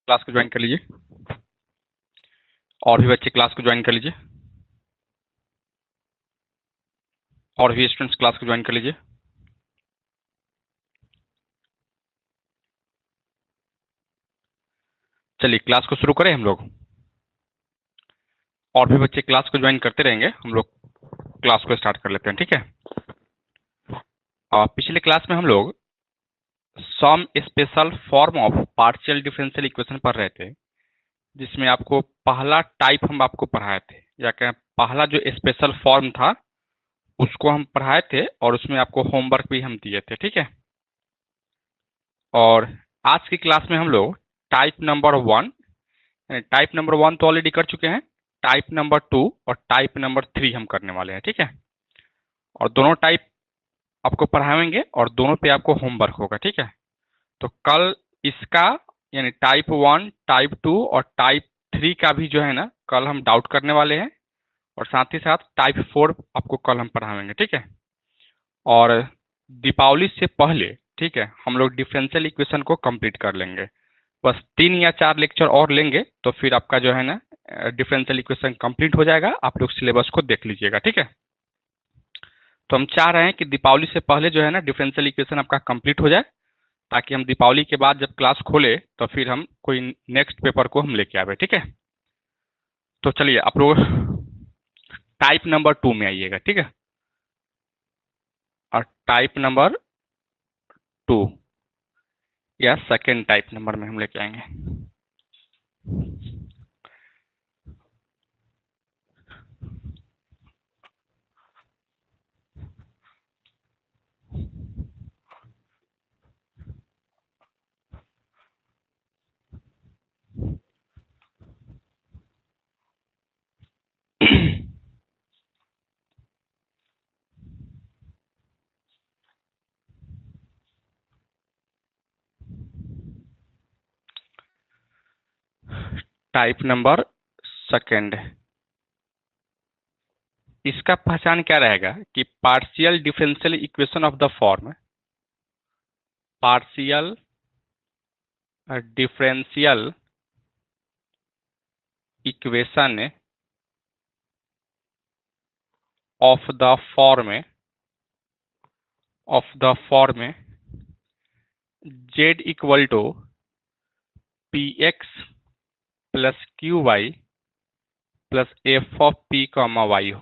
Class को join कर लीजिए और भी बच्चे क्लास को ज्वाइन कर लीजिए और भी स्टूडेंट्स क्लास को ज्वाइन कर लीजिए। चलिए क्लास को शुरू करें हम लोग, और भी बच्चे क्लास को ज्वाइन करते रहेंगे, हम लोग क्लास को स्टार्ट कर लेते हैं, ठीक है। पिछले क्लास में हम लोग some special form of partial differential equation पढ़ रहे थे, जिसमें आपको पहला टाइप हम आपको पढ़ाए थे, या कहें पहला जो स्पेशल फॉर्म था उसको हम पढ़ाए थे और उसमें आपको होमवर्क भी हम दिए थे, ठीक है। और आज की क्लास में हम लोग टाइप नंबर 1, टाइप नंबर 1 तो ऑलरेडी कर चुके हैं, टाइप नंबर 2 और टाइप नंबर 3 हम करने वाले हैं, ठीक है। और दोनों टाइप आपको पढ़ाएंगे और दोनों पे आपको होमवर्क होगा, ठीक है। तो कल इसका यानी टाइप 1, टाइप 2 और टाइप 3 का भी जो है ना कल हम डाउट करने वाले हैं, और साथ ही साथ टाइप 4 आपको कल हम पढ़ाएंगे, ठीक है। और दीपावली से पहले, ठीक है, हम लोग डिफरेंशियल इक्वेशन को कंप्लीट कर लेंगे। बस 3 या 4 लेक्चर और लेंगे तो फिर आपका जो है ना डिफरेंशियल इक्वेशन कंप्लीट हो जाएगा। आप लोग सिलेबस को देख लीजिएगा, ठीक है। तो हम चाह रहे हैं कि दीपावली से पहले जो है ना डिफरेंशियल इक्वेशन आपका कंप्लीट हो जाए, ताकि हम दीपावली के बाद जब क्लास खोले तो फिर हम कोई नेक्स्ट पेपर को हम लेके आवे, ठीक है। तो चलिए आप लोग टाइप नंबर 2 में आइएगा, ठीक है। और टाइप नंबर 2 या सेकेंड टाइप नंबर में हम लेके आएंगे। टाइप नंबर सेकेंड, इसका पहचान क्या रहेगा कि partial differential equation of the form, partial differential equation of the form z equal to p x plus q y plus f of p comma y हो।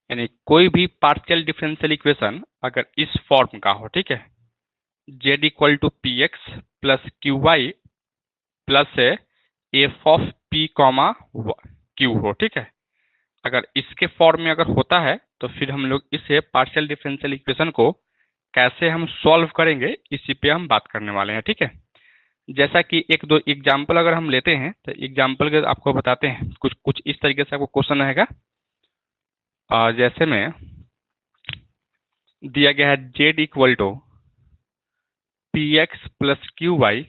यानी कोई भी पार्शियल डिफरेंशियल इक्वेशन अगर इस फॉर्म का हो, ठीक है, z equal to p x plus q y plus f of p comma q हो, ठीक है। अगर इसके फॉर्म में अगर होता है तो फिर हम लोग इसे पार्शियल डिफरेंशियल इक्वेशन को कैसे हम सॉल्व करेंगे इसी पे हम बात करने वाले हैं, ठीक है। जैसा कि एक दो एग्जाम्पल अगर हम लेते हैं तो एग्जाम्पल के आपको बताते हैं, कुछ कुछ इस तरीके से आपको क्वेश्चन रहेगा। जैसे में दिया गया है z equal to p x plus q y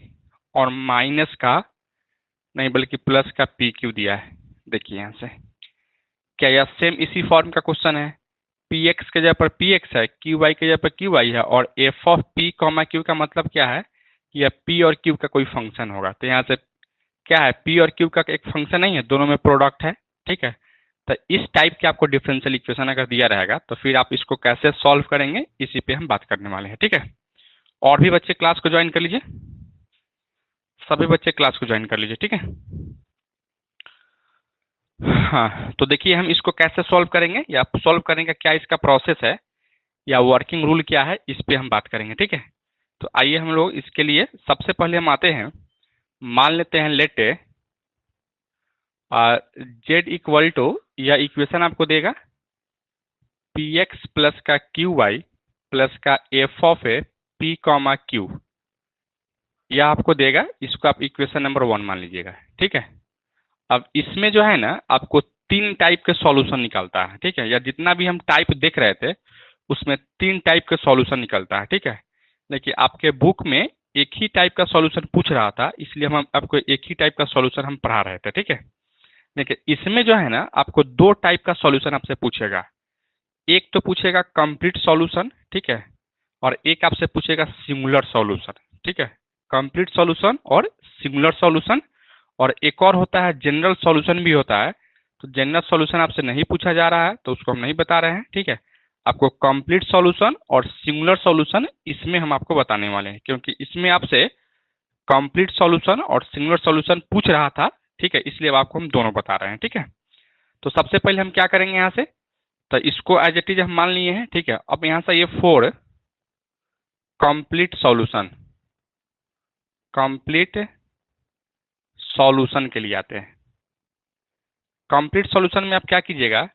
और माइनस का नहीं बल्कि प्लस का पी क्यू दिया है। देखिए यहाँ से क्या यह सेम इसी फॉर्म का क्वेश्चन है, पी एक्स के जगह पर पी एक्स है, क्यू वाई के जगह पर क्यू वाई है, और F of p comma Q का मतलब क्या है कि यह पी और क्यू का कोई फंक्शन होगा। तो यहाँ से क्या है, पी और क्यू का एक फंक्शन नहीं है, दोनों में प्रोडक्ट है, ठीक है। तो इस टाइप के आपको डिफरेंशियल इक्वेशन अगर दिया रहेगा तो फिर आप इसको कैसे सॉल्व करेंगे इसी पे हम बात करने वाले हैं, ठीक है। और भी बच्चे क्लास को ज्वाइन कर लीजिए, सभी बच्चे क्लास को ज्वाइन कर लीजिए, ठीक है। हाँ, तो देखिए हम इसको कैसे सॉल्व करेंगे या सॉल्व करने का क्या इसका प्रोसेस है या वर्किंग रूल क्या है, इस पे हम बात करेंगे, ठीक है। तो आइए हम लोग इसके लिए सबसे पहले हम आते हैं, मान लेते हैं लेट जेड इक्वल टू, यह इक्वेशन आपको देगा पी एक्स प्लस का क्यू वाई प्लस का f of A P comma Q, यह आपको देगा। इसको आप इक्वेशन नंबर 1 मान लीजिएगा, ठीक है। अब इसमें जो है ना आपको 3 टाइप के सॉल्यूशन निकलता है, ठीक है, या जितना भी हम टाइप देख रहे थे उसमें 3 टाइप के सॉल्यूशन निकलता है, ठीक है। देखिए आपके बुक में एक ही टाइप का सॉल्यूशन पूछ रहा था, इसलिए हम आपको एक ही टाइप का सॉल्यूशन हम पढ़ा रहे थे, ठीक है। देखिए इसमें जो है ना आपको 2 टाइप का सॉल्यूशन आपसे पूछेगा, एक तो पूछेगा कंप्लीट सॉल्यूशन, ठीक है, और एक आपसे पूछेगा सिंगुलर सॉल्यूशन, ठीक है। कंप्लीट सॉल्यूशन और सिंगुलर सॉल्यूशन, और एक और होता है जनरल सॉल्यूशन भी होता है। तो जनरल सॉल्यूशन आपसे नहीं पूछा जा रहा है तो उसको हम नहीं बता रहे हैं, ठीक है। आपको कंप्लीट सॉल्यूशन और सिंगुलर सॉल्यूशन इसमें हम आपको बताने वाले हैं, क्योंकि इसमें आपसे कंप्लीट सॉल्यूशन और सिंगुलर सॉल्यूशन पूछ रहा था, ठीक है, इसलिए अब आपको हम दोनों बता रहे हैं, ठीक है। तो सबसे पहले हम क्या करेंगे यहाँ से, तो इसको एज इट इज हम मान लिए हैं, ठीक है। अब यहाँ से ये 4 कंप्लीट सॉल्यूशन, कंप्लीट सॉल्यूशन के लिए आते हैं। कंप्लीट सॉल्यूशन में आप क्या कीजिएगा,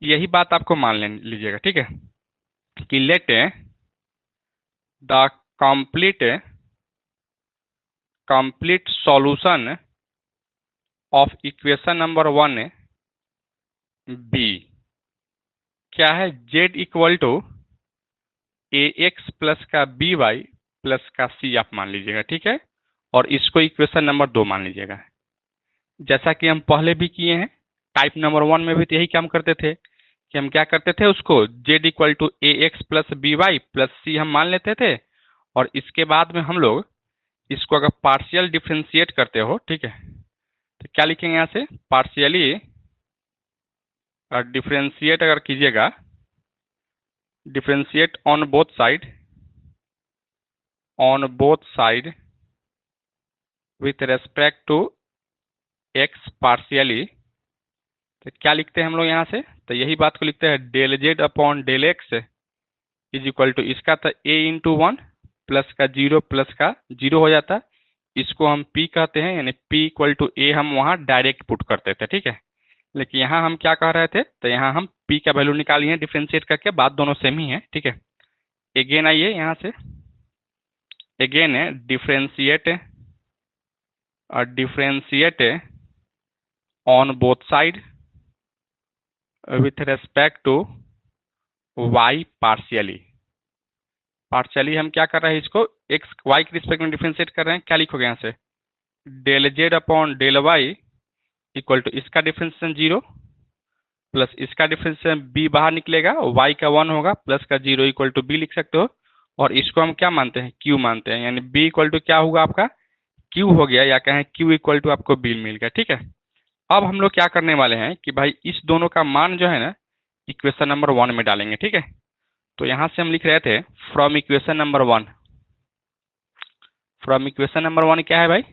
यही बात आपको मान लीजिएगा, ठीक है, कि let the complete solution of equation number 1 B क्या है, z equal to A x plus का बी वाई प्लस का सी आप मान लीजिएगा, ठीक है। और इसको इक्वेशन नंबर 2 मान लीजिएगा। जैसा कि हम पहले भी किए हैं, टाइप नंबर 1 में भी तो यही काम करते थे कि हम क्या करते थे, उसको z equal to A x plus b y plus c हम मान लेते थे, और इसके बाद में हम लोग इसको अगर पार्शियल डिफ्रेंशिएट करते हो, ठीक है, तो क्या लिखेंगे यहाँ से, पार्शियली डिफ्रेंशिएट अगर कीजिएगा, differentiate on both side with respect to x partially, तो क्या लिखते हैं हम लोग यहाँ से, तो यही बात को लिखते हैं del z upon del x is equal to, इसका तो a इंटू 1 प्लस का 0 प्लस का 0 हो जाता है, इसको हम p कहते हैं, यानी p इक्वल टू a हम वहाँ डायरेक्ट पुट करते थे, ठीक है। लेकिन यहाँ हम क्या कह रहे थे, तो यहाँ हम p का वैल्यू निकाली है डिफ्रेंशिएट करके, बात दोनों सेम ही है, ठीक है। अगेन आइए यहाँ से, अगेन है differentiate on both side with respect to y partially हम क्या कर रहे हैं, इसको x y के रिस्पेक्ट में डिफ्रेंशिएट कर रहे हैं। क्या लिखोगे यहाँ से, del z upon del y equal to इसका डिफ्रेंशिएशन 0 प्लस इसका डिफ्रेंशिएशन b बाहर निकलेगा, y का 1 होगा प्लस का 0 इक्वल टू b लिख सकते हो। और इसको हम क्या मानते हैं, q मानते हैं, यानी b इक्वल टू क्या होगा आपका, q हो गया, या कहें q इक्वल टू आपको b मिल गया, ठीक है। अब हम लोग क्या करने वाले हैं कि भाई इस दोनों का मान जो है ना इक्वेशन नंबर 1 में डालेंगे, ठीक है। तो यहाँ से हम लिख रहे थे from equation number 1, from equation number 1 क्या है भाई,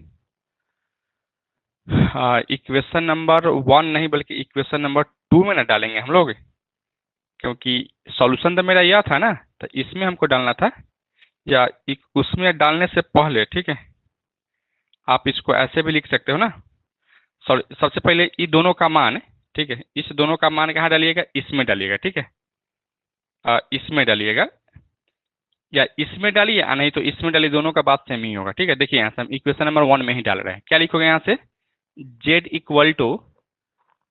इक्वेशन नंबर 1 नहीं बल्कि इक्वेशन नंबर 2 में ना डालेंगे हम लोग, क्योंकि सॉल्यूशन तो मेरा यह था ना, तो इसमें हमको डालना था, या उसमें डालने से पहले, ठीक है, आप इसको ऐसे भी लिख सकते हो ना। सबसे पहले ये दोनों का मान, ठीक है, इस दोनों का मान कहाँ डालिएगा, इसमें डालिएगा, ठीक है, इसमें डालिएगा, या इसमें डालिए या नहीं तो इसमें डालिए, दोनों का बात सेम ही होगा, ठीक है। देखिए यहाँ से हम इक्वेशन नंबर 1 में ही डाल रहे हैं। क्या लिखोगे यहाँ से, z इक्वल टू,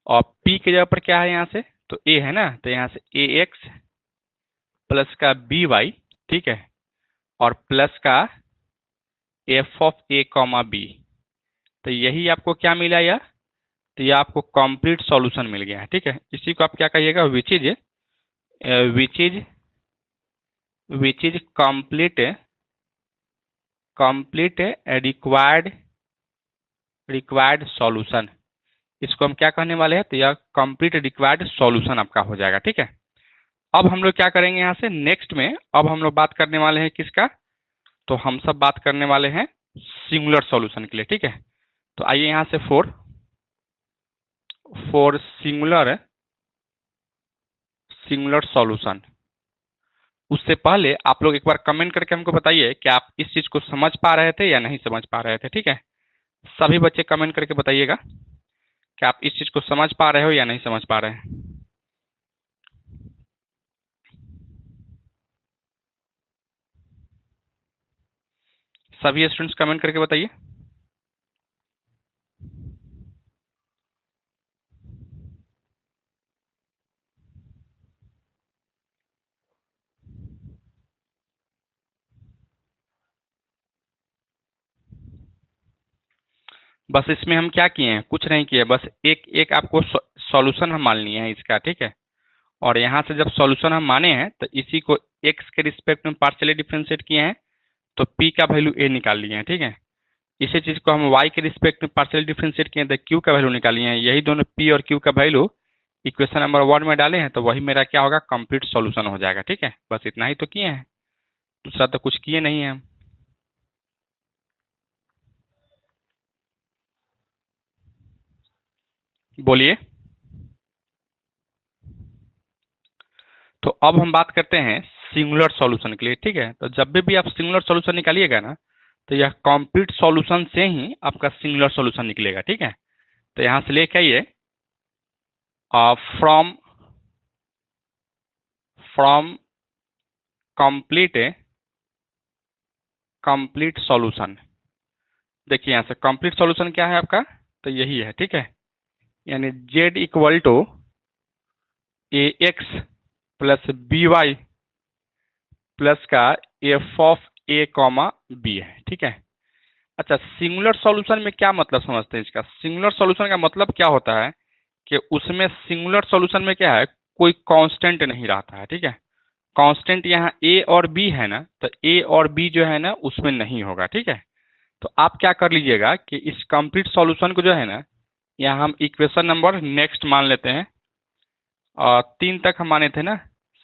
और p के जगह पर क्या है यहाँ से, तो a है ना, तो यहाँ से ए एक्स प्लस का बी वाई, ठीक है, और प्लस का f of a comma b, तो यही आपको क्या मिला यह, तो यह आपको कंप्लीट सॉल्यूशन मिल गया है, ठीक है। इसी को आप क्या कहिएगा, which is complete required solution, इसको हम क्या कहने वाले हैं, तो यह कंप्लीट रिक्वायर्ड सॉल्यूशन आपका हो जाएगा, ठीक है। अब हम लोग क्या करेंगे यहाँ से नेक्स्ट में, अब हम लोग बात करने वाले हैं किसका, तो हम सब बात करने वाले हैं सिंगुलर सॉल्यूशन के लिए, ठीक है। तो आइए यहाँ से फोर सिंगुलर सॉल्यूशन। उससे पहले आप लोग एक बार कमेंट करके हमको बताइए कि आप इस चीज को समझ पा रहे थे या नहीं समझ पा रहे थे, ठीक है। सभी बच्चे कमेंट करके बताइएगा कि आप इस चीज को समझ पा रहे हो या नहीं समझ पा रहे हैं। सभी स्टूडेंट्स कमेंट करके बताइए। बस इसमें हम क्या किए हैं, कुछ नहीं किए, बस एक एक आपको सॉल्यूशन हम मान लिए हैं इसका, ठीक है। और यहाँ से जब सॉल्यूशन हम माने हैं तो इसी को x के रिस्पेक्ट में पार्शियली डिफरेंशिएट किए हैं, तो p का वैल्यू a निकाल लिए हैं, ठीक है। इसी चीज को हम y के रिस्पेक्ट में पार्शियल डिफरेंशिएट किए तो q का वैल्यू निकाल लिए हैं। यही दोनों p और q का वैल्यू इक्वेशन नंबर 1 में डाले हैं, तो वही मेरा क्या होगा, कंप्लीट सॉल्यूशन हो जाएगा, ठीक है। बस इतना ही तो किए हैं, दूसरा तो कुछ किए नहीं है हम। बोलिए। तो अब हम बात करते हैं सिंगुलर सॉल्यूशन के लिए, ठीक है। तो जब भी आप सिंगुलर सॉल्यूशन निकालिएगा ना, तो यह कंप्लीट सॉल्यूशन से ही आपका सिंगुलर सॉल्यूशन निकलेगा, ठीक है। तो यहां से लेके आइए, from from complete complete solution. देखिए यहां से कंप्लीट सॉल्यूशन क्या है आपका, तो यही है, ठीक है। यानी z equal to A x plus b y plus का f of a comma b है, ठीक है। अच्छा, सिंगुलर सॉल्यूशन में क्या मतलब समझते हैं इसका? सिंगुलर सॉल्यूशन का मतलब क्या होता है कि उसमें सिंगुलर सॉल्यूशन में क्या है, कोई कांस्टेंट नहीं रहता है, ठीक है। कांस्टेंट यहाँ ए और बी है ना, तो ए और बी जो है ना उसमें नहीं होगा, ठीक है। तो आप क्या कर लीजिएगा कि इस कंप्लीट सॉल्यूशन को जो है ना, यहाँ हम इक्वेशन नंबर नेक्स्ट मान लेते हैं, 3 तक हम माने थे ना,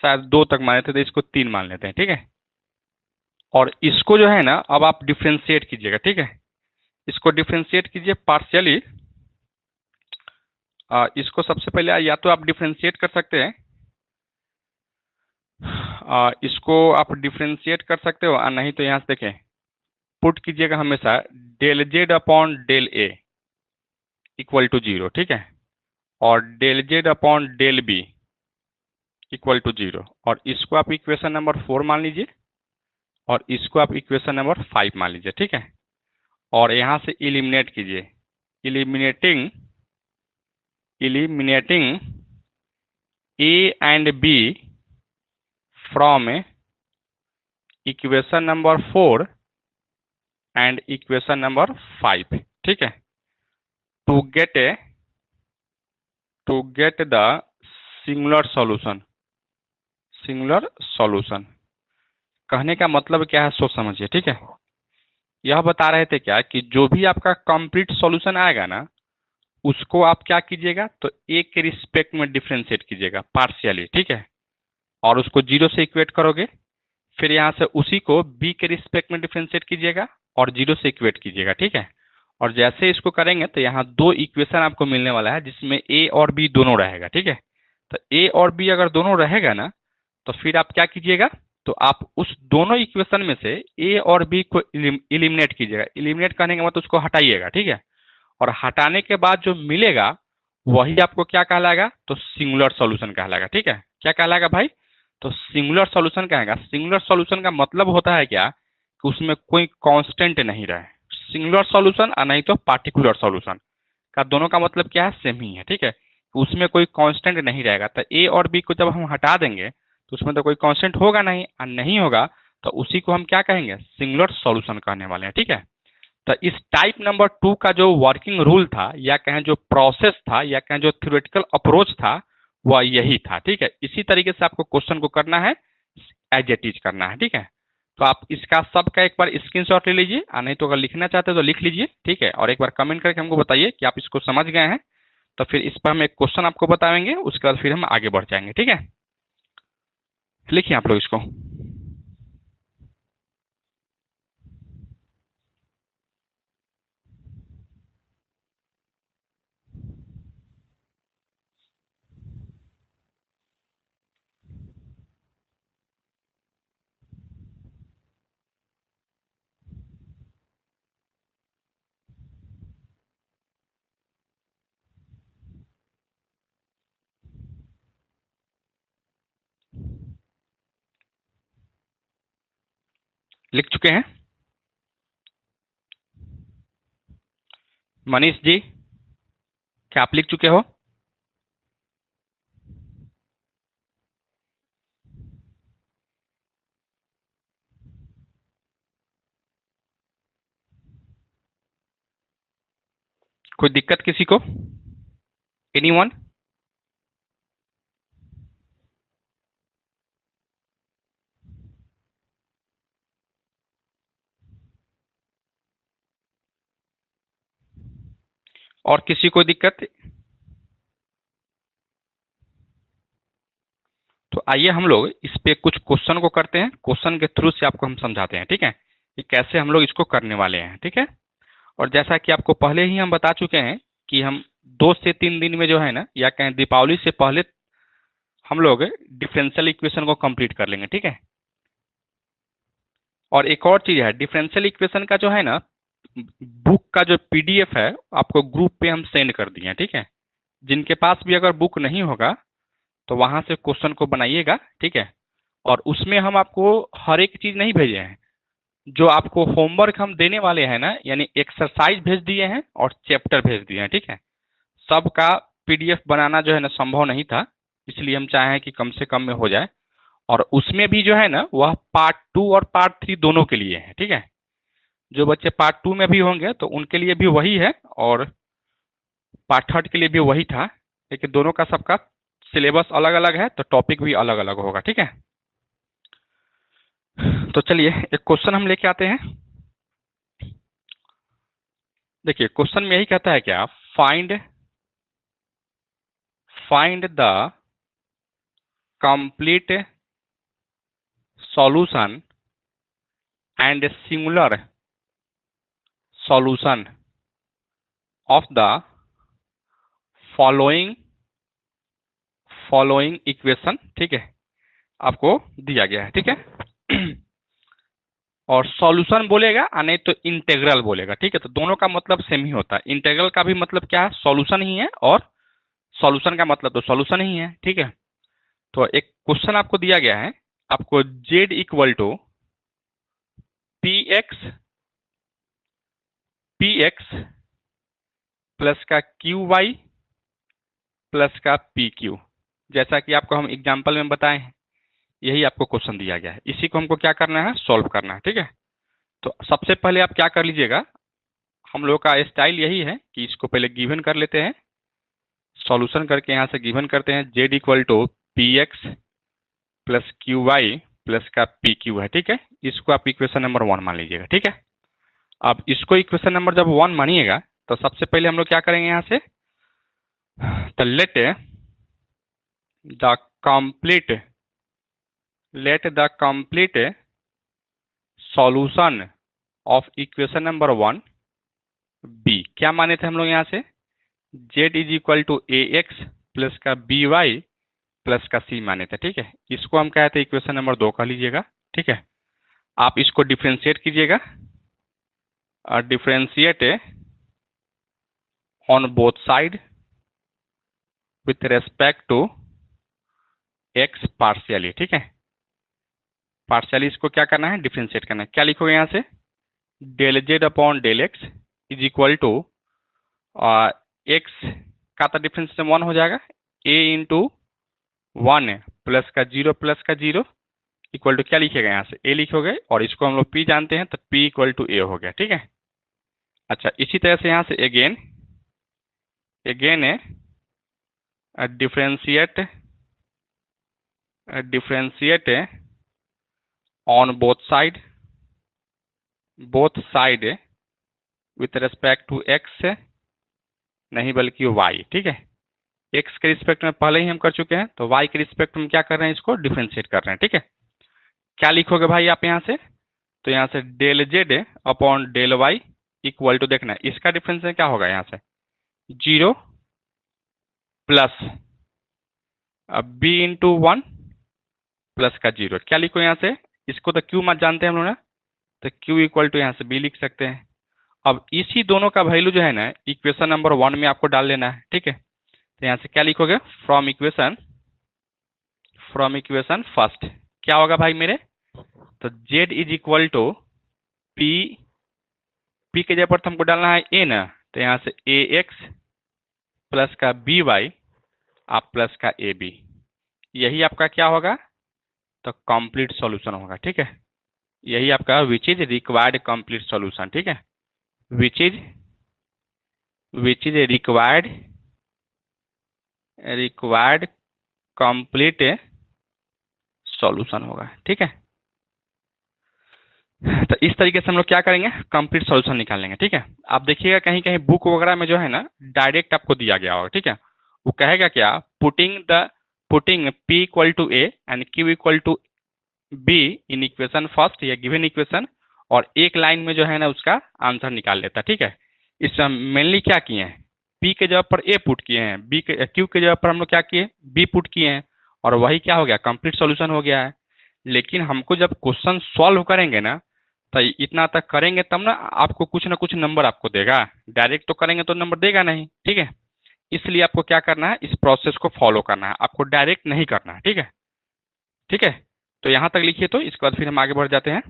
शायद 2 तक माने थे, तो इसको 3 मान लेते हैं, ठीक है। और इसको जो है ना अब आप डिफ्रेंशिएट कीजिएगा, ठीक है। इसको डिफ्रेंशिएट कीजिए पार्शियली। इसको सबसे पहले या तो आप डिफ्रेंशिएट कर सकते हैं, इसको आप डिफ्रेंशिएट कर सकते हो, और नहीं तो यहाँ से देखें, पुट कीजिएगा हमेशा del z upon del a equal to 0, ठीक है। और del z upon del b equal to 0, और इसको आप इक्वेशन नंबर 4 मान लीजिए, और इसको आप इक्वेशन नंबर 5 मान लीजिए, ठीक है। और यहाँ से इलिमिनेट कीजिए, eliminating eliminating a and b from equation number 4 and equation number 5, ठीक है। To get the singular solution. Singular solution कहने का मतलब क्या है, सोच समझिए, ठीक है। यह बता रहे थे क्या कि जो भी आपका कंप्लीट सॉल्यूशन आएगा ना, उसको आप क्या कीजिएगा, तो ए के रिस्पेक्ट में डिफरेंशिएट कीजिएगा पार्शियली, ठीक है। और उसको 0 से इक्वेट करोगे, फिर यहाँ से उसी को बी के रिस्पेक्ट में डिफरेंशिएट कीजिएगा और 0 से इक्वेट कीजिएगा, ठीक है। और जैसे इसको करेंगे तो यहाँ 2 इक्वेशन आपको मिलने वाला है, जिसमें ए और बी दोनों रहेगा, ठीक है। तो ए और बी अगर दोनों रहेगा ना, तो फिर आप क्या कीजिएगा, तो आप उस दोनों इक्वेशन में से ए और बी को इलिमिनेट कीजिएगा। इलिमिनेट करने के बाद उसको हटाइएगा, ठीक है। और हटाने के बाद जो मिलेगा वही आपको क्या कहलाएगा, तो सिंगुलर सॉल्यूशन कहलाएगा, ठीक है। क्या कहलाएगा भाई, तो सिंगुलर सॉल्यूशन कहेगा। सिंगुलर सॉल्यूशन का मतलब होता है क्या, कि उसमें कोई कांस्टेंट नहीं रहे। सिंगुलर सॉल्यूशन और नहीं तो पार्टिकुलर सॉल्यूशन का दोनों का मतलब क्या है, सेम ही है, ठीक है। उसमें कोई कांस्टेंट नहीं रहेगा। तो ए और बी को जब हम हटा देंगे तो उसमें तो कोई कांस्टेंट होगा नहीं, और नहीं होगा तो उसी को हम क्या कहेंगे, सिंगुलर सॉल्यूशन कहने वाले हैं, ठीक है। तो इस टाइप नंबर 2 का जो वर्किंग रूल था, या कहें जो प्रोसेस था, या कहें जो थ्योरेटिकल अप्रोच था, वह यही था, ठीक है। इसी तरीके से आपको क्वेश्चन को करना है, एज इट इज करना है, ठीक है। तो आप इसका सबका एक बार स्क्रीनशॉट ले लीजिए, और नहीं तो अगर लिखना चाहते हो तो लिख लीजिए, ठीक है। और एक बार कमेंट करके हमको बताइए कि आप इसको समझ गए हैं। तो फिर इस पर हम एक क्वेश्चन आपको बताएंगे, उसके बाद फिर हम आगे बढ़ जाएंगे, ठीक है। लिखिए आप लोग इसको। लिख चुके हैं मनीष जी, क्या आप लिख चुके हो? कोई दिक्कत किसी को? एनीवन? और किसी को दिक्कत? तो आइए हम लोग इस पे कुछ क्वेश्चन को करते हैं, क्वेश्चन के थ्रू से आपको हम समझाते हैं, ठीक है, कि कैसे हम लोग इसको करने वाले हैं, ठीक है। और जैसा कि आपको पहले ही हम बता चुके हैं कि हम 2 से 3 दिन में जो है ना, या कहें दीपावली से पहले हम लोग डिफरेंशियल इक्वेशन को कंप्लीट कर लेंगे, ठीक है। और एक और चीज है, डिफरेंशियल इक्वेशन का जो है ना, बुक का जो पीडीएफ है आपको ग्रुप पे हम सेंड कर दिए हैं, ठीक है। जिनके पास भी अगर बुक नहीं होगा तो वहां से क्वेश्चन को बनाइएगा, ठीक है। और उसमें हम आपको हर एक चीज नहीं भेजे हैं, जो आपको होमवर्क हम देने वाले हैं ना, यानी एक्सरसाइज भेज दिए हैं और चैप्टर भेज दिए हैं, ठीक है। सबका पीडीएफ बनाना जो है ना संभव नहीं था, इसलिए हम चाहे हैं कि कम से कम में हो जाए। और उसमें भी जो है ना वह पार्ट 2 और पार्ट 3 दोनों के लिए है, ठीक है। जो बच्चे पार्ट 2 में भी होंगे तो उनके लिए भी वही है, और पार्ट 3 के लिए भी वही था, लेकिन दोनों का सबका सिलेबस अलग अलग है, तो टॉपिक भी अलग अलग होगा, ठीक है। तो चलिए एक क्वेश्चन हम लेके आते हैं। देखिए क्वेश्चन में यही कहता है क्या, find find the complete solution and singular solution of the following following equation, ठीक है, आपको दिया गया है, ठीक है। और सॉल्यूशन बोलेगा और नहीं तो इंटीग्रल बोलेगा, ठीक है। तो दोनों का मतलब सेम ही होता है, इंटीग्रल का भी मतलब क्या है, सॉल्यूशन ही है, और सॉल्यूशन का मतलब तो सॉल्यूशन ही है, ठीक है। तो एक क्वेश्चन आपको दिया गया है, आपको z equal to p x plus का क्यू वाई प्लस का पी क्यू, जैसा कि आपको हम एग्जाम्पल में बताए हैं, यही आपको क्वेश्चन दिया गया है। इसी को हमको क्या करना है, सॉल्व करना है, ठीक है। तो सबसे पहले आप क्या कर लीजिएगा, हम लोग का स्टाइल यही है कि इसको पहले गिवन कर लेते हैं, सॉल्यूशन करके यहाँ से गिवन करते हैं, z equal to p x plus q y plus का पी क्यू है, ठीक है। इसको आप इक्वेशन नंबर 1 मान लीजिएगा, ठीक है। अब इसको इक्वेशन नंबर जब 1 मानिएगा तो सबसे पहले हम लोग क्या करेंगे, यहाँ से तो the complete let the complete solution of equation number 1 B, क्या माने थे हम लोग यहाँ से, z is equal to A x plus का बी वाई प्लस का सी माने थे, ठीक है। इसको हम कहते हैं इक्वेशन नंबर 2 कह लीजिएगा, ठीक है। आप इसको डिफ्रेंशिएट कीजिएगा, और differentiate on both side with respect to x partially, ठीक है। पार्शियली इसको क्या करना है, डिफ्रेंशिएट करना है। क्या लिखोगे यहाँ से, del z upon del x is equal to x का तो डिफरेंस 1 हो जाएगा, ए इंटू 1 प्लस का जीरो इक्वल टू क्या लिखेगा, यहाँ से ए लिखोगे, और इसको हम लोग पी जानते हैं तो पी इक्वल टू ए हो गया, ठीक है। अच्छा इसी तरह से यहाँ से again differentiate differentiate on both side with respect to x नहीं बल्कि वाई, ठीक है। एक्स के रिस्पेक्ट में पहले ही हम कर चुके हैं, तो वाई के रिस्पेक्ट में क्या कर रहे हैं, इसको डिफरेंशिएट कर रहे हैं, ठीक है। क्या लिखोगे भाई आप यहाँ से, तो यहाँ से del z upon del y equal to, देखना इसका डिफरेंस क्या होगा, यहाँ से 0 प्लस बी इंटू 1 प्लस का 0, क्या लिखो यहाँ से, इसको तो क्यू मत जानते हैं हम लोग ना, तो क्यू इक्वल टू यहाँ से बी लिख सकते हैं। अब इसी दोनों का वैल्यू जो है ना इक्वेशन नंबर 1 में आपको डाल लेना है, ठीक है। तो यहाँ से क्या लिखोगे, फ्रॉम इक्वेशन फर्स्ट क्या होगा भाई मेरे, तो z is equal to p p के जगह पर हमको डालना है ए ना, तो यहाँ से ए एक्स प्लस का बी वाई आप प्लस का ए बी, यही आपका क्या होगा, तो कंप्लीट सॉल्यूशन होगा, ठीक है। यही आपका which is required complete solution, ठीक है, which is required complete solution होगा, ठीक है। तो इस तरीके से हम लोग क्या करेंगे, कंप्लीट सॉल्यूशन निकालेंगे। ठीक है, आप देखिएगा कहीं कहीं बुक वगैरह में जो है ना डायरेक्ट आपको दिया गया होगा। ठीक है, वो कहेगा क्या, putting p equal to a and q equal to b in equation first या गिवन इक्वेशन, और एक लाइन में जो है ना उसका आंसर निकाल लेता है। ठीक है, इसमें मेनली क्या किए हैं, p के जगह पर a पुट किए हैं, q के जगह पर हम लोग क्या किए, b पुट किए हैं, और वही क्या हो गया, कंप्लीट सॉल्यूशन हो गया है। लेकिन हमको जब क्वेश्चन सॉल्व करेंगे ना, तो इतना तक करेंगे तब ना आपको कुछ ना कुछ नंबर आपको देगा, डायरेक्ट तो करेंगे तो नंबर देगा नहीं। ठीक है, इसलिए आपको क्या करना है, इस प्रोसेस को फॉलो करना है, आपको डायरेक्ट नहीं करना है। ठीक है, ठीक है, तो यहाँ तक लिखिए, तो इसके बाद फिर हम आगे बढ़ जाते हैं।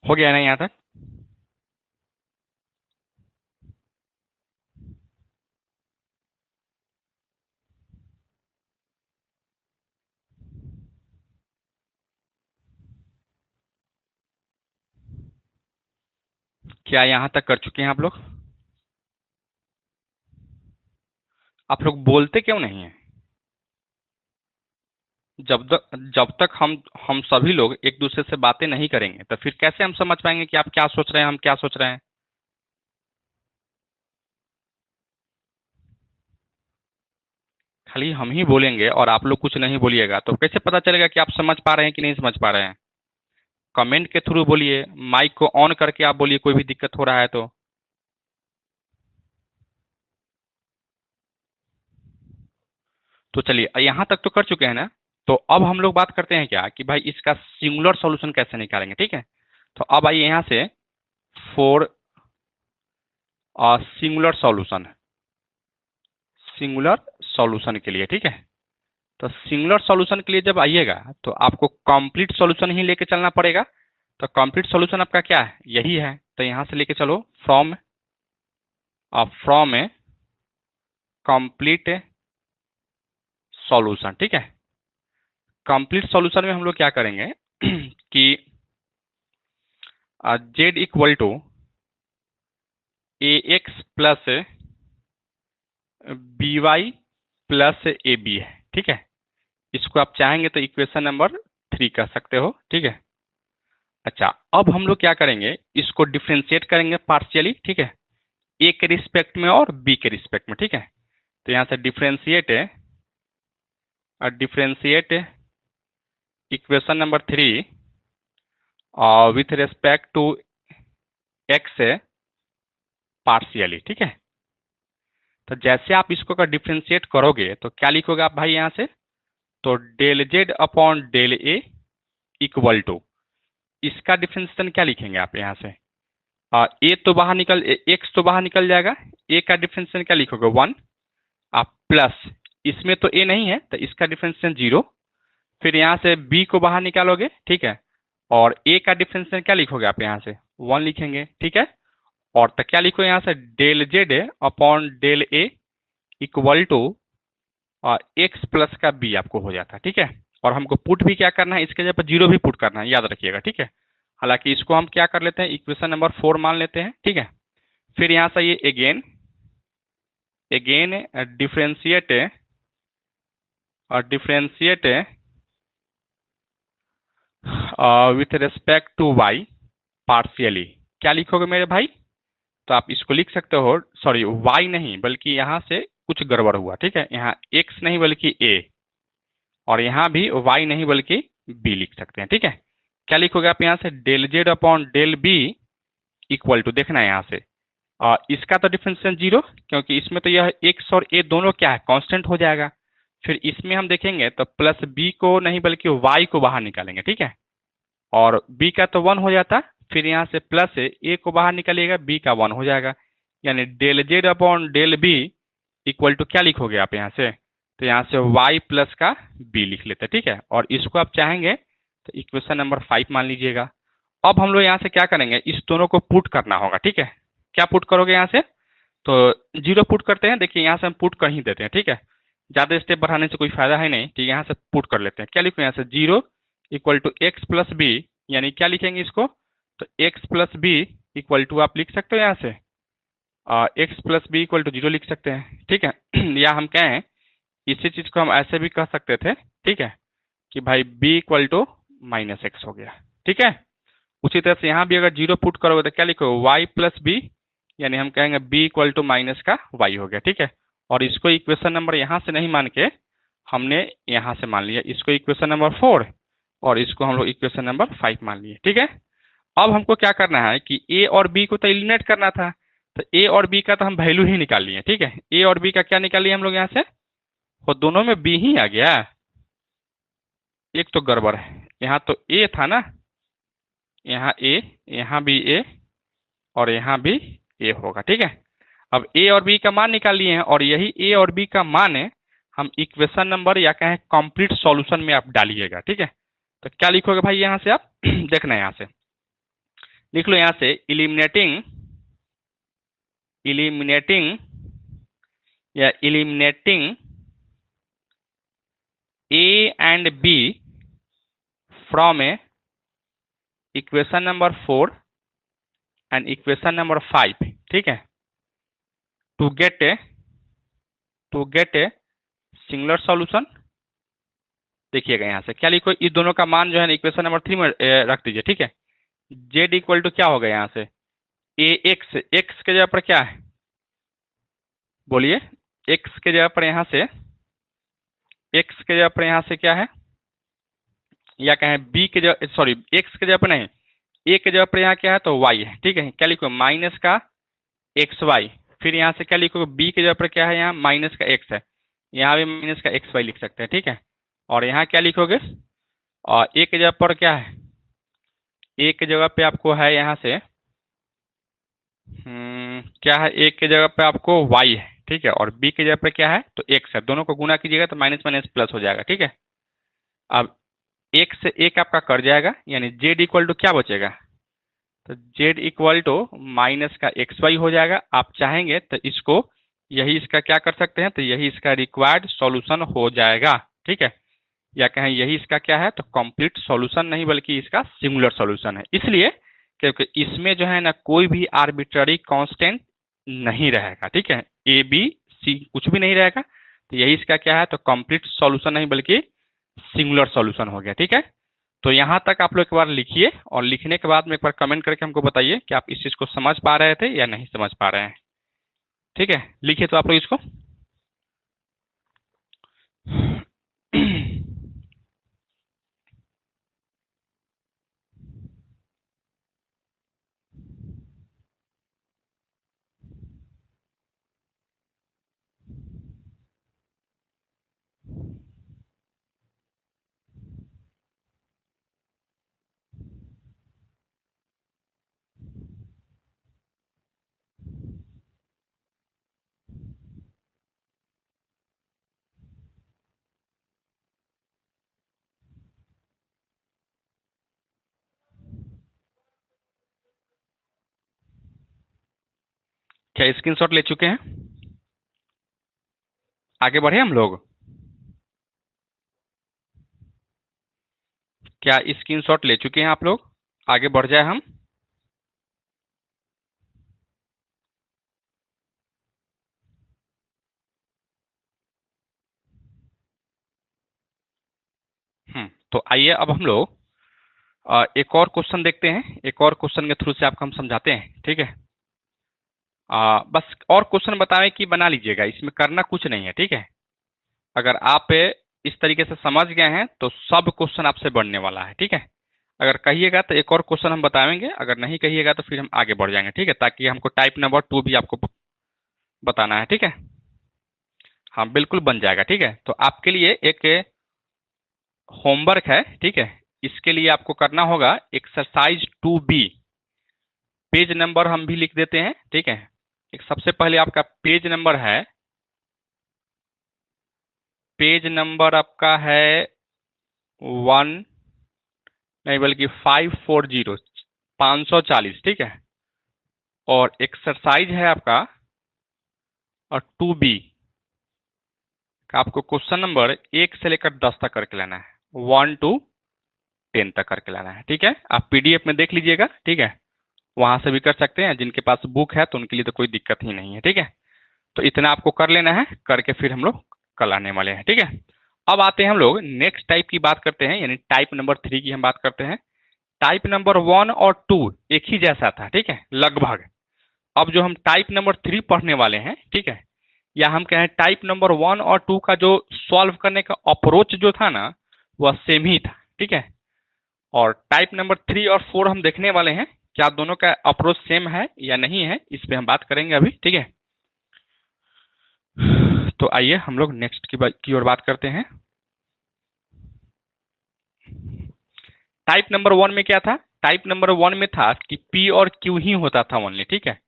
हो गया ना यहाँ तक? क्या यहाँ तक कर चुके हैं आप लोग? आप लोग बोलते क्यों नहीं है? जब तक हम सभी लोग एक दूसरे से बातें नहीं करेंगे तो फिर कैसे हम समझ पाएंगे कि आप क्या सोच रहे हैं, हम क्या सोच रहे हैं। खाली हम ही बोलेंगे और आप लोग कुछ नहीं बोलिएगा तो कैसे पता चलेगा कि आप समझ पा रहे हैं कि नहीं समझ पा रहे हैं। कमेंट के थ्रू बोलिए, माइक को ऑन करके आप बोलिए, कोई भी दिक्कत हो रहा है तो चलिए यहाँ तक तो कर चुके हैं ना। तो अब हम लोग बात करते हैं क्या कि भाई इसका सिंगुलर सॉल्यूशन कैसे निकालेंगे। ठीक है, तो अब आइए यहाँ से for singular solution, singular solution के लिए। ठीक है, तो सिंगुलर सॉल्यूशन के लिए जब आइएगा तो आपको कंप्लीट सॉल्यूशन ही लेके चलना पड़ेगा। तो कंप्लीट सॉल्यूशन आपका क्या है, यही है। तो यहाँ से लेके चलो फ्रॉम ए कंप्लीट सॉल्यूशन। ठीक है, कंप्लीट सॉल्यूशन में हम लोग क्या करेंगे कि z equal to ax plus by plus ab है। ठीक है, इसको आप चाहेंगे तो इक्वेशन नंबर 3 कर सकते हो। ठीक है, अच्छा अब हम लोग क्या करेंगे, इसको डिफ्रेंशिएट करेंगे पार्शियली। ठीक है, ए के रिस्पेक्ट में और बी के रिस्पेक्ट में। ठीक है, तो यहाँ से differentiate equation number 3 with respect to x partially. ठीक है, तो जैसे आप इसको का डिफ्रेंशिएट करोगे तो क्या लिखोगे आप भाई यहाँ से, तो del z upon del a equal to, इसका डिफ्रेंशिएशन क्या लिखेंगे आप यहाँ से, ए तो बाहर निकल, एक्स तो बाहर निकल जाएगा, ए का डिफ्रेंशिएशन क्या लिखोगे 1, आप प्लस, इसमें तो ए नहीं है तो इसका डिफ्रेंशिएशन 0, फिर यहाँ से बी को बाहर निकालोगे। ठीक है, और ए का डिफ्रेंशिएशन क्या लिखोगे आप यहाँ से 1 लिखेंगे। ठीक है, और तो क्या लिखो यहाँ से, del z upon del a equal to x plus का बी आपको हो जाता है। ठीक है, और हमको पुट भी क्या करना है, इसके जगह पर 0 भी पुट करना है, याद रखिएगा। ठीक है, हालांकि इसको हम क्या कर लेते हैं, इक्वेशन नंबर 4 मान लेते हैं। ठीक है, फिर यहाँ से ये again differentiate with respect to y partially, क्या लिखोगे मेरे भाई, तो आप इसको लिख सकते हो, सॉरी वाई नहीं बल्कि यहाँ से कुछ गड़बड़ हुआ। ठीक है, यहाँ एक्स नहीं बल्कि ए, और यहाँ भी वाई नहीं बल्कि बी लिख सकते हैं। ठीक है, क्या लिखोगे आप यहाँ से, del z upon del b equal to, देखना है यहाँ से इसका तो डिफरेंशिएशन 0, क्योंकि इसमें तो यह एक्स और ए दोनों क्या है, कांस्टेंट हो जाएगा। फिर इसमें हम देखेंगे तो प्लस बी को नहीं बल्कि वाई को बाहर निकालेंगे। ठीक है, और बी का तो 1 हो जाता, फिर यहाँ से प्लस ए को बाहर निकालिएगा, बी का 1 हो जाएगा, यानी del z upon del b equal to क्या लिखोगे आप यहाँ से, तो यहाँ से y प्लस का b लिख लेते हैं, ठीक है। और इसको आप चाहेंगे तो इक्वेशन नंबर 5 मान लीजिएगा। अब हम लोग यहाँ से क्या करेंगे, इस दोनों को पुट करना होगा, ठीक है। क्या पुट करोगे यहाँ से, तो 0 पुट करते हैं। देखिए यहाँ से हम पुट कर ही देते हैं, ठीक है। ज़्यादा स्टेप बढ़ाने से कोई फायदा है नहीं, ठीक है। यहाँ से पुट कर लेते हैं। क्या लिखो यहाँ से 0 equal to x plus b, यानी क्या लिखेंगे इसको, तो x plus b equal to आप लिख सकते हो यहाँ से x plus b equal to 0 लिख सकते हैं, ठीक है। या हम कहें इसी चीज को हम ऐसे भी कह सकते थे, ठीक है, कि भाई b equal to minus x हो गया, ठीक है। उसी तरह से यहाँ भी अगर 0 पुट करोगे तो क्या लिखो y प्लस बी, यानी हम कहेंगे b इक्वल टू माइनस का y हो गया, ठीक है। और इसको इक्वेशन नंबर यहाँ से नहीं मान के हमने यहाँ से मान लिया, इसको इक्वेशन नंबर 4 और इसको हम लोग इक्वेशन नंबर 5 मान लिए, ठीक है। अब हमको क्या करना है कि a और b को तो एलिमिनेट करना था, तो a और b का तो हम वैल्यू ही निकाल लिए, ठीक है। a और b का क्या निकाल लिया हम लोग यहाँ से, और दोनों में b ही आ गया। एक तो गड़बड़ है, यहाँ तो a था ना, यहाँ a, यहाँ भी a और यहाँ भी a होगा, ठीक है। अब a और b का मान निकाल लिए हैं और यही a और b का मान है हम इक्वेशन नंबर या कहें कंप्लीट सॉल्यूशन में आप डालिएगा, ठीक है। तो क्या लिखोगे भाई यहाँ से आप देखना है, यहाँ से लिख लो, यहाँ से eliminating a and b from a equation number 4 and equation number 5, ठीक है, to get a singular solution. देखिएगा यहाँ से क्या लिखो, इस दोनों का मान जो है इक्वेशन नंबर 3 में रख दीजिए, ठीक है। z इक्वल टू क्या होगा यहाँ से a x, x के जगह पर क्या है बोलिए, x के जगह पर यहाँ से, x के जगह पर यहाँ से क्या है, या कहें b के जगह, सॉरी x के जगह पर नहीं, a के जगह पर यहाँ क्या है तो y है, ठीक है। क्या लिखो माइनस का xy, फिर यहाँ से क्या लिखोगे b के जगह पर क्या है, यहाँ माइनस का x है, यहाँ भी माइनस का xy लिख सकते हैं, ठीक है। और यहाँ क्या लिखोगे, और a के जगह पर क्या है, a के जगह पे आपको है यहाँ से क्या है, a के जगह पे आपको y है, ठीक है। और b के जगह पे क्या है तो x है, दोनों को गुना कीजिएगा तो माइनस माइनस प्लस हो जाएगा, ठीक है। अब एक से एक आपका कट जाएगा, यानी z इक्वल टू क्या बचेगा, तो z इक्वल टू माइनस का xy हो जाएगा। आप चाहेंगे तो इसको यही इसका क्या कर सकते हैं, तो यही इसका रिक्वायर्ड सॉल्यूशन हो जाएगा, ठीक है। या कहें यही इसका क्या है तो कंप्लीट सॉल्यूशन नहीं बल्कि इसका सिंगुलर सॉल्यूशन है, इसलिए क्योंकि इसमें जो है ना कोई भी आर्बिट्ररी कांस्टेंट नहीं रहेगा, ठीक है। ए बी सी कुछ भी नहीं रहेगा, तो यही इसका क्या है तो कंप्लीट सॉल्यूशन नहीं बल्कि सिंगुलर सॉल्यूशन हो गया, ठीक है। तो यहाँ तक आप लोग एक बार लिखिए और लिखने के बाद में एक बार कमेंट करके हमको बताइए कि आप इस चीज़ को समझ पा रहे थे या नहीं समझ पा रहे हैं, ठीक है। लिखिए तो आप लोग इसको क्या स्क्रीनशॉट ले चुके हैं, आगे बढ़े हम लोग, क्या स्क्रीनशॉट ले चुके हैं आप लोग, आगे बढ़ जाए हम। तो आइए अब हम लोग एक और क्वेश्चन देखते हैं, एक और क्वेश्चन के थ्रू से आपको हम समझाते हैं, ठीक है। बस और क्वेश्चन बताएं कि बना लीजिएगा, इसमें करना कुछ नहीं है, ठीक है। अगर आप इस तरीके से समझ गए हैं तो सब क्वेश्चन आपसे बढ़ने वाला है, ठीक है। अगर कहिएगा तो एक और क्वेश्चन हम बताएंगे, अगर नहीं कहिएगा तो फिर हम आगे बढ़ जाएंगे, ठीक है, ताकि हमको टाइप नंबर 2 भी आपको बताना है, ठीक है। हाँ बिल्कुल बन जाएगा, ठीक है। तो आपके लिए एक होमवर्क है, ठीक है। इसके लिए आपको करना होगा एक्सरसाइज 2B, पेज नंबर हम भी लिख देते हैं, ठीक है। एक सबसे पहले आपका पेज नंबर है पेज नंबर आपका है 1 नहीं बल्कि 540 540, ठीक है। और एक्सरसाइज है आपका और 2B का आपको क्वेश्चन नंबर 1 से लेकर 10 तक करके लाना है, 1 to 10 तक करके लाना है, ठीक है। आप PDF में देख लीजिएगा, ठीक है, वहां से भी कर सकते हैं। जिनके पास बुक है तो उनके लिए तो कोई दिक्कत ही नहीं है, ठीक है। तो इतना आपको कर लेना है, करके फिर हम लोग कल आने वाले हैं, ठीक है। अब आते हैं हम लोग नेक्स्ट टाइप की बात करते हैं, यानी टाइप नंबर 3 की हम बात करते हैं। टाइप नंबर 1 और 2 एक ही जैसा था, ठीक है, लगभग। अब जो हम टाइप नंबर 3 पढ़ने वाले हैं, ठीक है, या हम कहें टाइप नंबर 1 और 2 का जो सॉल्व करने का अप्रोच जो था ना, वह सेम ही था, ठीक है। और टाइप नंबर 3 और 4 हम देखने वाले हैं, क्या दोनों का अप्रोच सेम है या नहीं है, इस पे हम बात करेंगे अभी, ठीक है। तो आइए हम लोग नेक्स्ट की ओर बात करते हैं। टाइप नंबर 1 में क्या था? टाइप नंबर 1 में था कि P और Q ही होता था ओनली, ठीक है।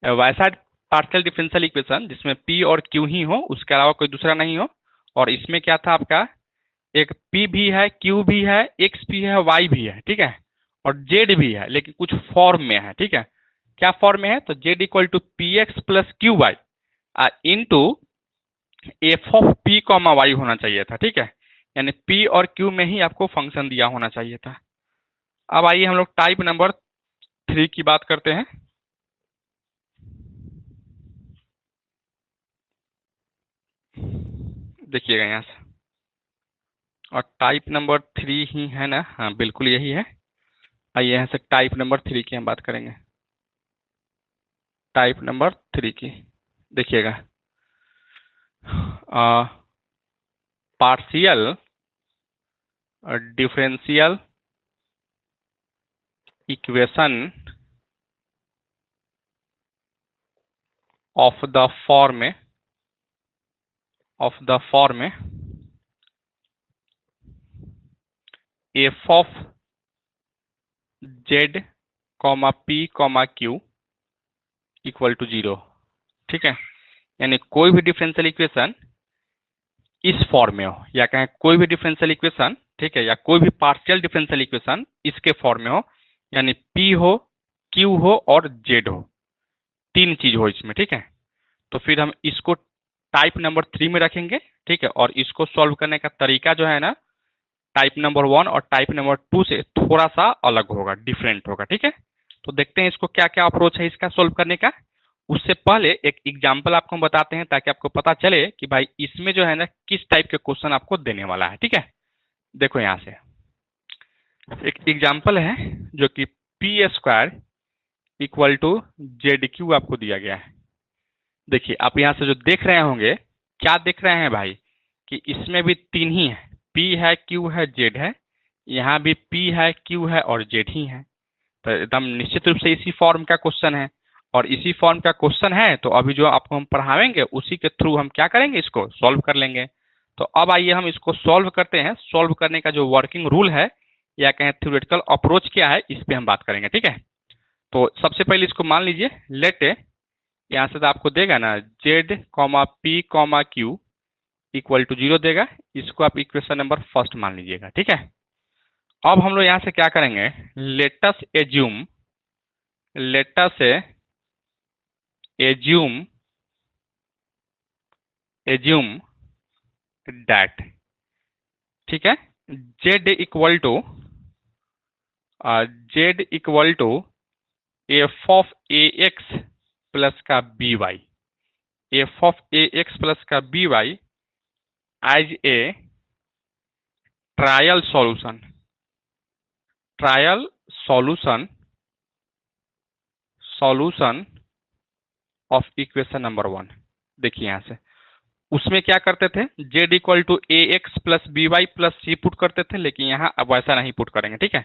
वैसा पार्शियल डिफरेंशियल इक्वेशन जिसमें P और Q ही हो, उसके अलावा कोई दूसरा नहीं हो। और इसमें क्या था आपका, एक P भी है, Q भी है, X भी है, Y भी है, ठीक है, और Z भी है, लेकिन कुछ फॉर्म में है, ठीक है। क्या फॉर्म में है? तो Z equal to p x plus q y into f of p comma y होना चाहिए था, ठीक है। यानी P और Q में ही आपको फंक्शन दिया होना चाहिए था। अब आइए हम लोग टाइप नंबर 3 की बात करते हैं। देखिएगा यहाँ से, और टाइप नंबर 3 ही है ना? हाँ बिल्कुल यही है। आइए यहाँ से टाइप नंबर 3 की हम बात करेंगे। टाइप नंबर 3 की देखिएगा, partial differential equation of the form f of z comma p comma q equal to 0, ठीक है। यानी कोई भी डिफरेंशियल इक्वेशन इस फॉर्म में हो, या कहें कोई भी डिफरेंशियल इक्वेशन, ठीक है, या कोई भी पार्शियल डिफरेंशियल इक्वेशन इसके फॉर्म में हो, यानी P हो, Q हो और Z हो, 3 चीज हो इसमें, ठीक है। तो फिर हम इसको टाइप नंबर 3 में रखेंगे, ठीक है। और इसको सॉल्व करने का तरीका जो है ना, टाइप नंबर 1 और टाइप नंबर 2 से थोड़ा सा अलग होगा, डिफरेंट होगा, ठीक है। तो देखते हैं इसको क्या क्या अप्रोच है इसका सॉल्व करने का। उससे पहले एक एग्जाम्पल आपको हम बताते हैं, ताकि आपको पता चले कि भाई इसमें जो है ना किस टाइप के क्वेश्चन आपको देने वाला है, ठीक है। देखो यहाँ से एक एग्जाम्पल है, जो कि p square equal to z q आपको दिया गया है। देखिए आप यहाँ से जो देख रहे होंगे, क्या देख रहे हैं भाई, कि इसमें भी 3 ही है, P है, Q है, Z है। यहाँ भी P है, Q है और Z ही है। तो एकदम निश्चित रूप से इसी फॉर्म का क्वेश्चन है, और इसी फॉर्म का क्वेश्चन है, तो अभी जो आपको हम पढ़ाएंगे उसी के थ्रू हम क्या करेंगे, इसको सॉल्व कर लेंगे। तो अब आइए हम इसको सॉल्व करते हैं। सॉल्व करने का जो वर्किंग रूल है, या कहें थ्योरेटिकल अप्रोच क्या है, इस पे हम बात करेंगे, ठीक है। तो सबसे पहले इसको मान लीजिए, लेट यहाँ से तो आपको देगा ना Z comma P comma Q equal to 0 देगा। इसको आप इक्वेशन नंबर फर्स्ट मान लीजिएगा, ठीक है। अब हम लोग यहाँ से क्या करेंगे, लेटस एज्यूम दैट, ठीक है, Z equal to f of a x plus का b y, f of a x plus का b y as a trial solution of equation number 1। देखिए यहाँ से उसमें क्या करते थे, Z equal to A x plus b y plus c put करते थे, लेकिन यहाँ अब वैसा नहीं पुट करेंगे, ठीक है।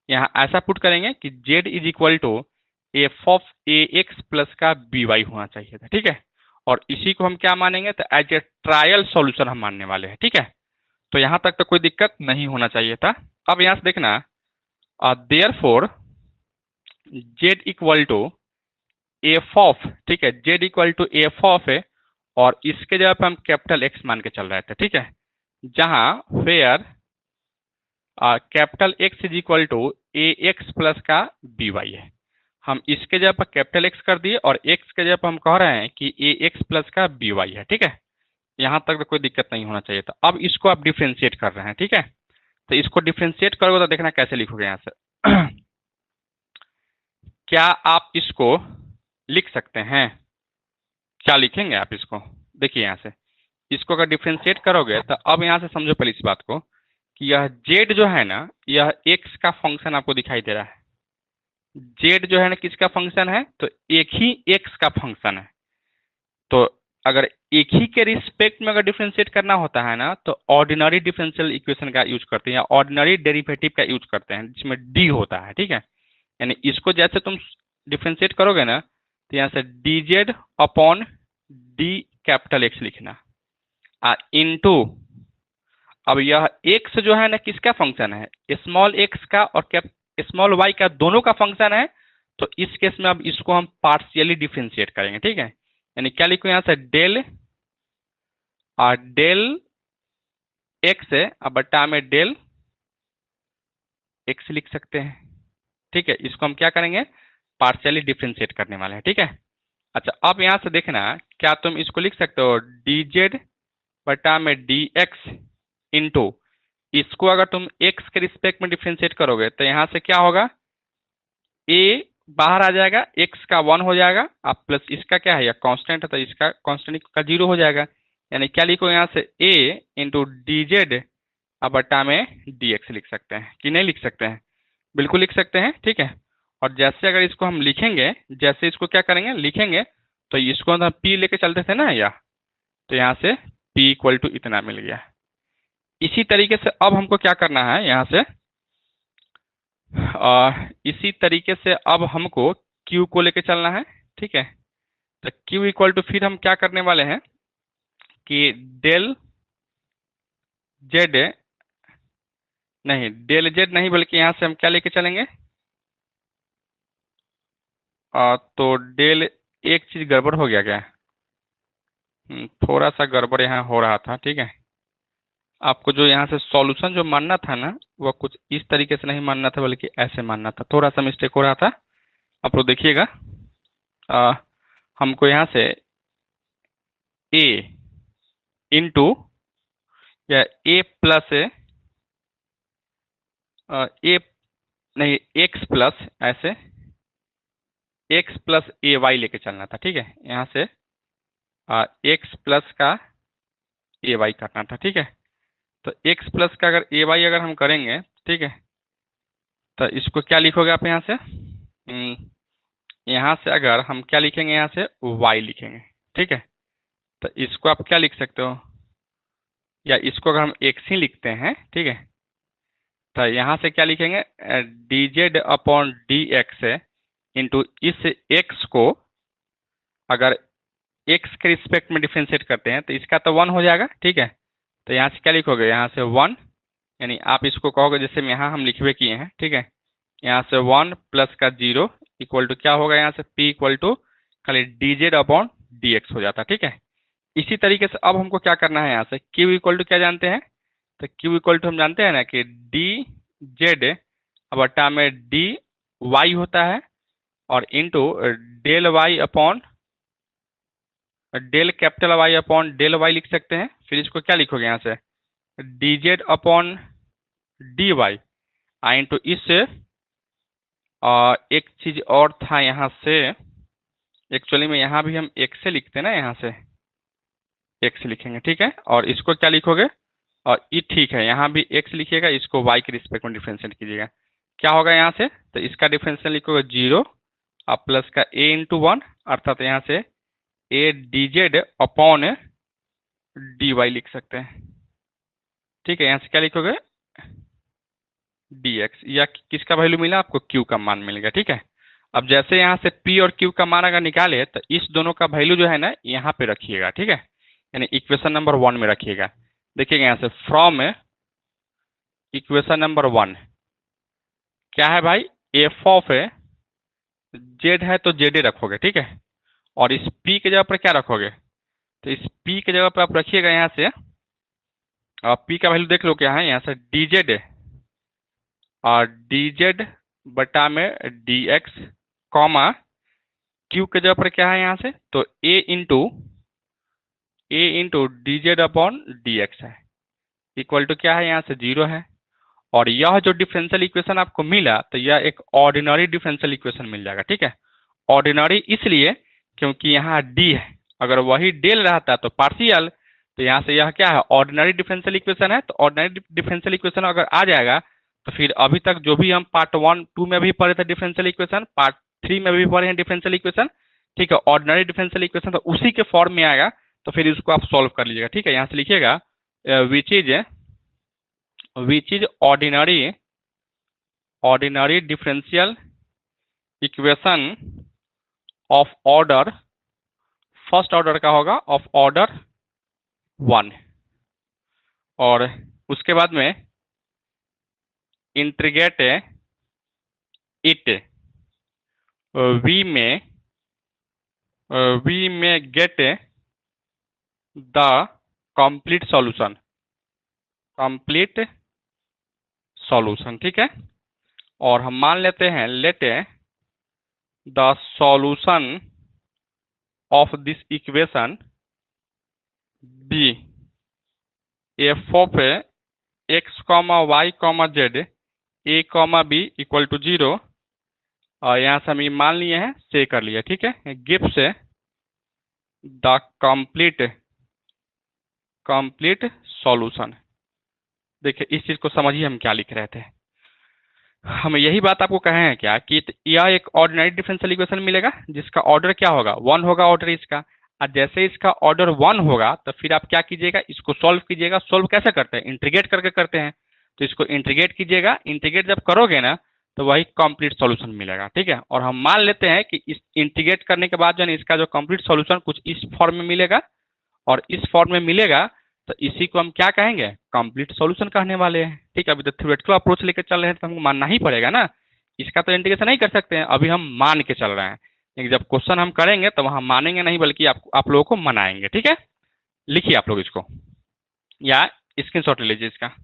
यहाँ ऐसा पुट करेंगे कि Z is equal to f of a x plus का बी वाई होना चाहिए था, ठीक है। और इसी को हम क्या मानेंगे, तो एज ए ट्रायल सॉल्यूशन हम मानने वाले हैं, ठीक है। तो यहाँ तक तो कोई दिक्कत नहीं होना चाहिए था। अब यहाँ से देखना, therefore Z equal to f of, ठीक है, Z equal to f of और इसके जगह पे हम कैपिटल एक्स मान के चल रहे थे, ठीक है, जहां where capital X is equal to A x plus का बी वाई है। हम इसके जगह पर कैपिटल एक्स कर दिए और एक्स के जगह पर हम कह रहे हैं कि ए एक्स प्लस का बी वाई है, ठीक है। यहाँ तक तो कोई दिक्कत नहीं होना चाहिए था। अब इसको आप डिफ्रेंशिएट कर रहे हैं, ठीक है, तो इसको डिफ्रेंशिएट करोगे तो देखना कैसे लिखोगे यहाँ से। क्या आप इसको लिख सकते हैं? क्या लिखेंगे आप इसको? देखिए यहाँ से इसको अगर डिफ्रेंशिएट करोगे तो अब यहाँ से समझो पहले इस बात को कि यह जेड जो है ना, यह एक्स का फंक्शन आपको दिखाई दे रहा है। जेड जो है ना किसका फंक्शन है? तो एक ही एक्स का फंक्शन है। तो अगर एक ही के रिस्पेक्ट में अगर डिफरेंशिएट करना होता है ना, तो ऑर्डिनरी डिफरेंशियल इक्वेशन का यूज करते हैं या ऑर्डिनरी डेरिवेटिव का यूज करते हैं जिसमें डी होता है, ठीक है। यानी इसको जैसे तुम डिफरेंशिएट करोगे ना, तो यहाँ से d Z upon D capital x लिखना इनटू, अब यह एक्स जो है ना किसका फंक्शन है? स्मॉल एक्स का और स्मॉल वाई का, दोनों का फंक्शन है। तो इस केस में अब इसको हम पार्शियली डिफरेंशिएट करेंगे, ठीक है। यानी क्या लिखो यहाँ से डेल डेल एक्स है, अब बट्टा में डेल एक्स लिख सकते हैं, ठीक है। इसको हम क्या करेंगे? पार्शियली डिफरेंशिएट करने वाले हैं, ठीक है। अच्छा, अब यहाँ से देखना, क्या तुम इसको लिख सकते हो डी जेड बटा में डी एक्स इंटू, इसको अगर तुम x के रिस्पेक्ट में डिफरेंशिएट करोगे तो यहाँ से क्या होगा? a बाहर आ जाएगा, x का 1 हो जाएगा, अब प्लस इसका क्या है, या कांस्टेंट है तो इसका कांस्टेंट का 0 हो जाएगा। यानी क्या लिखो यहाँ से a इंटू डी जेड अब बटा में डी एक्स लिख सकते हैं कि नहीं लिख सकते हैं? बिल्कुल लिख सकते हैं, ठीक है। और जैसे अगर इसको हम लिखेंगे, जैसे इसको क्या करेंगे लिखेंगे, तो इसको हम p लेके चलते थे ना या, तो यहाँ से p इक्वल टू इतना मिल गया। इसी तरीके से अब हमको क्या करना है यहाँ से, इसी तरीके से अब हमको Q को लेके चलना है, ठीक है। तो Q इक्वल टू फिर हम क्या करने वाले हैं कि डेल जेड, नहीं डेल जेड नहीं, बल्कि यहाँ से हम क्या लेके चलेंगे, तो डेल, एक चीज गड़बड़ हो गया क्या? थोड़ा सा गड़बड़ यहाँ हो रहा था, ठीक है। आपको जो यहाँ से सॉल्यूशन जो मानना था ना, वो कुछ इस तरीके से नहीं मानना था, बल्कि ऐसे मानना था। थोड़ा सा मिस्टेक हो रहा था, आप लोग देखिएगा। हमको यहाँ से a इंटू या a प्लस ए नहीं x प्लस, ऐसे x प्लस ए वाई लेके चलना था, ठीक है। यहाँ से x प्लस का ए वाई करना था, ठीक है। तो x प्लस का अगर ए वाई अगर हम करेंगे, ठीक है, तो इसको क्या लिखोगे आप यहाँ से? यहाँ से अगर हम क्या लिखेंगे, यहाँ से y लिखेंगे, ठीक है। तो इसको आप क्या लिख सकते हो, या इसको अगर हम x ही लिखते हैं, ठीक है, तो यहाँ से क्या लिखेंगे D Z upon d x into इस x को अगर x के रिस्पेक्ट में डिफरेंशिएट करते हैं तो इसका तो 1 हो जाएगा, ठीक है। तो यहाँ से क्या लिखोगे, यहाँ से 1, यानी आप इसको कहोगे जैसे यहाँ हम लिखवे किए हैं, ठीक है। यहाँ से 1 प्लस का 0 इक्वल टू क्या होगा, यहाँ से p इक्वल टू खाली D Z upon d x हो जाता, ठीक है। इसी तरीके से अब हमको क्या करना है, यहाँ से q इक्वल टू क्या जानते हैं, तो q इक्वल टू हम जानते हैं ना कि डी जेड बटा में डी वाई होता है और into del y upon del capital Y upon del y लिख सकते हैं। फिर इसको क्या लिखोगे, यहाँ से d Z upon d y into इस एक चीज और था यहाँ से, एक्चुअली में यहाँ भी हम x से लिखते हैं ना, यहाँ से x लिखेंगे, ठीक है। और इसको क्या लिखोगे, और ये ठीक है, यहाँ भी x लिखिएगा, इसको y के रिस्पेक्ट में डिफरेंशिएट कीजिएगा। क्या होगा यहाँ से, तो इसका डिफरेंशियल लिखोगे 0 और प्लस का a इंटू 1, अर्थात यहाँ से a d Z upon d y लिख सकते हैं, ठीक है। यहाँ से क्या लिखोगे dx, या किसका वैल्यू मिला आपको, q का मान मिल गया, ठीक है। अब जैसे यहाँ से p और q का मान अगर निकाले तो इस दोनों का वैल्यू जो है ना यहाँ पे रखिएगा, ठीक है, यानी इक्वेशन नंबर 1 में रखिएगा। देखिएगा यहाँ से फ्रॉम इक्वेशन नंबर 1 क्या है भाई, एफ ऑफ जेड है तो जेड रखोगे, ठीक है। और इस p के जगह पर क्या रखोगे, तो इस p के जगह पे आप रखिएगा यहाँ से, और p का वैल्यू देख लो क्या है यहाँ से, dz और dz बटा में dx, कॉमा q के जगह पर क्या है यहाँ से, तो a into dz upon dx है, इक्वल टू क्या है यहाँ से 0 है। और यह जो डिफरेंशियल इक्वेशन आपको मिला, तो यह एक ऑर्डिनरी डिफरेंशियल इक्वेशन मिल जाएगा, ठीक है। ऑर्डिनरी इसलिए क्योंकि यहाँ d है, अगर वही डेल रहता तो पार्शियल, तो यहाँ से यह क्या है, ऑर्डिनरी डिफरेंशियल इक्वेशन है। तो ऑर्डिनरी डिफरेंशियल इक्वेशन अगर आ जाएगा तो फिर अभी तक जो भी हम पार्ट 1 2 में भी पढ़े थे डिफरेंशियल इक्वेशन, पार्ट 3 में भी पढ़े हैं डिफरेंशियल इक्वेशन, ठीक है, ऑर्डिनरी डिफरेंशियल इक्वेशन तो उसी के फॉर्म में आएगा। तो फिर इसको आप सॉल्व कर लीजिएगा, ठीक है। यहाँ से लिखिएगा which is ordinary differential equation of order, first order का होगा ऑफ ऑर्डर 1, और उसके बाद में integrate it, we may get the complete solution, ठीक है। और हम मान लेते हैं let the solution of this equation be f of x comma y comma z a comma b equal to 0, और यहाँ से हम ये मान लिए हैं, से कर लिया, ठीक है। Gives the complete solution. देखिए इस चीज को समझिए हम क्या लिख रहे थे, हम यही बात आपको कहे हैं क्या कि यह एक ऑर्डिनरी डिफरेंशियल इक्वेशन मिलेगा जिसका ऑर्डर क्या होगा, 1 होगा ऑर्डर इसका। और जैसे इसका ऑर्डर 1 होगा तो फिर आप क्या कीजिएगा, इसको सॉल्व कीजिएगा। सॉल्व कैसे करते हैं, इंटीग्रेट करके करते हैं। तो इसको इंटीग्रेट कीजिएगा, इंटीग्रेट जब करोगे ना तो वही कंप्लीट सॉल्यूशन मिलेगा, ठीक है। और हम मान लेते हैं कि इस इंटीग्रेट करने के बाद जो है इसका जो कंप्लीट सॉल्यूशन कुछ इस फॉर्म में मिलेगा, और इस फॉर्म में मिलेगा तो इसी को हम क्या कहेंगे, कंप्लीट सॉल्यूशन कहने वाले हैं, ठीक है। अभी तो थ्योरेटिकल अप्रोच लेकर चल रहे हैं तो हमको मानना ही पड़ेगा ना, इसका तो इंटीग्रेशन नहीं कर सकते हैं, अभी हम मान के चल रहे हैं। लेकिन जब क्वेश्चन हम करेंगे तो वहां मानेंगे नहीं, बल्कि आप लोगों को मनाएंगे, ठीक है। लिखिए आप लोग इसको, या स्क्रीनशॉट ले लीजिए इसका।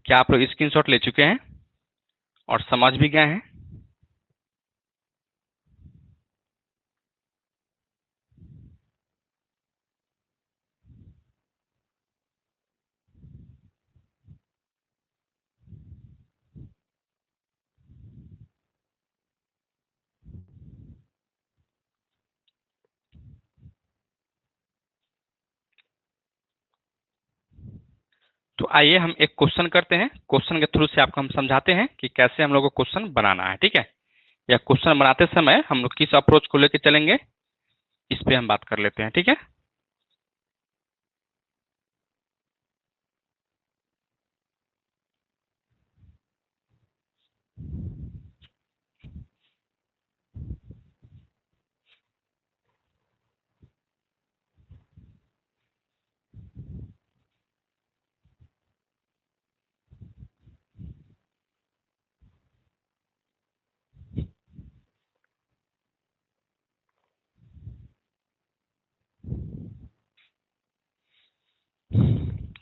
क्या आप लोग स्क्रीनशॉट ले चुके हैं और समझ भी गए हैं? तो आइए हम एक क्वेश्चन करते हैं, क्वेश्चन के थ्रू से आपको हम समझाते हैं कि कैसे हम लोग को क्वेश्चन बनाना है, ठीक है। या क्वेश्चन बनाते समय हम लोग किस अप्रोच को लेकर चलेंगे, इस पे हम बात कर लेते हैं, ठीक है।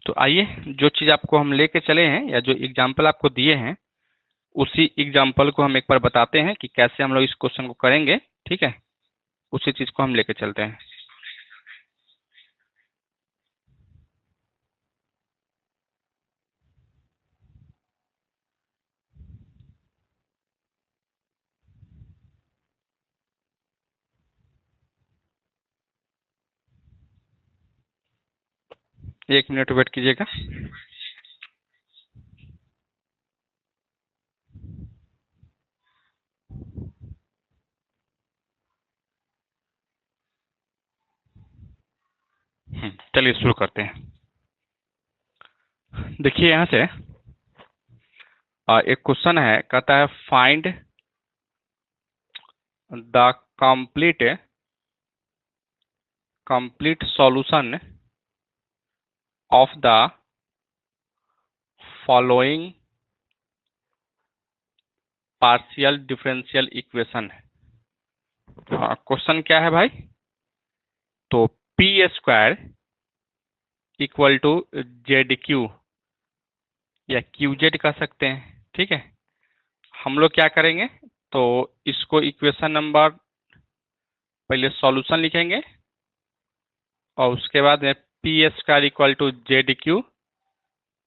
तो आइए जो चीज आपको हम लेके चले हैं या जो एग्जाम्पल आपको दिए हैं उसी एग्जाम्पल को हम एक बार बताते हैं कि कैसे हम लोग इस क्वेश्चन को करेंगे, ठीक है। उसी चीज को हम लेके चलते हैं। एक मिनट वेट कीजिएगा। चलिए शुरू करते हैं। देखिए यहाँ से एक क्वेश्चन है, कहता है find the complete solution of the following partial differential equation. Question क्या है भाई? तो p square equal to z q या क्यू जेड कह सकते हैं, ठीक है। हम लोग क्या करेंगे, तो इसको इक्वेशन नंबर पहले सॉल्यूशन लिखेंगे और उसके बाद में p square equal to z q,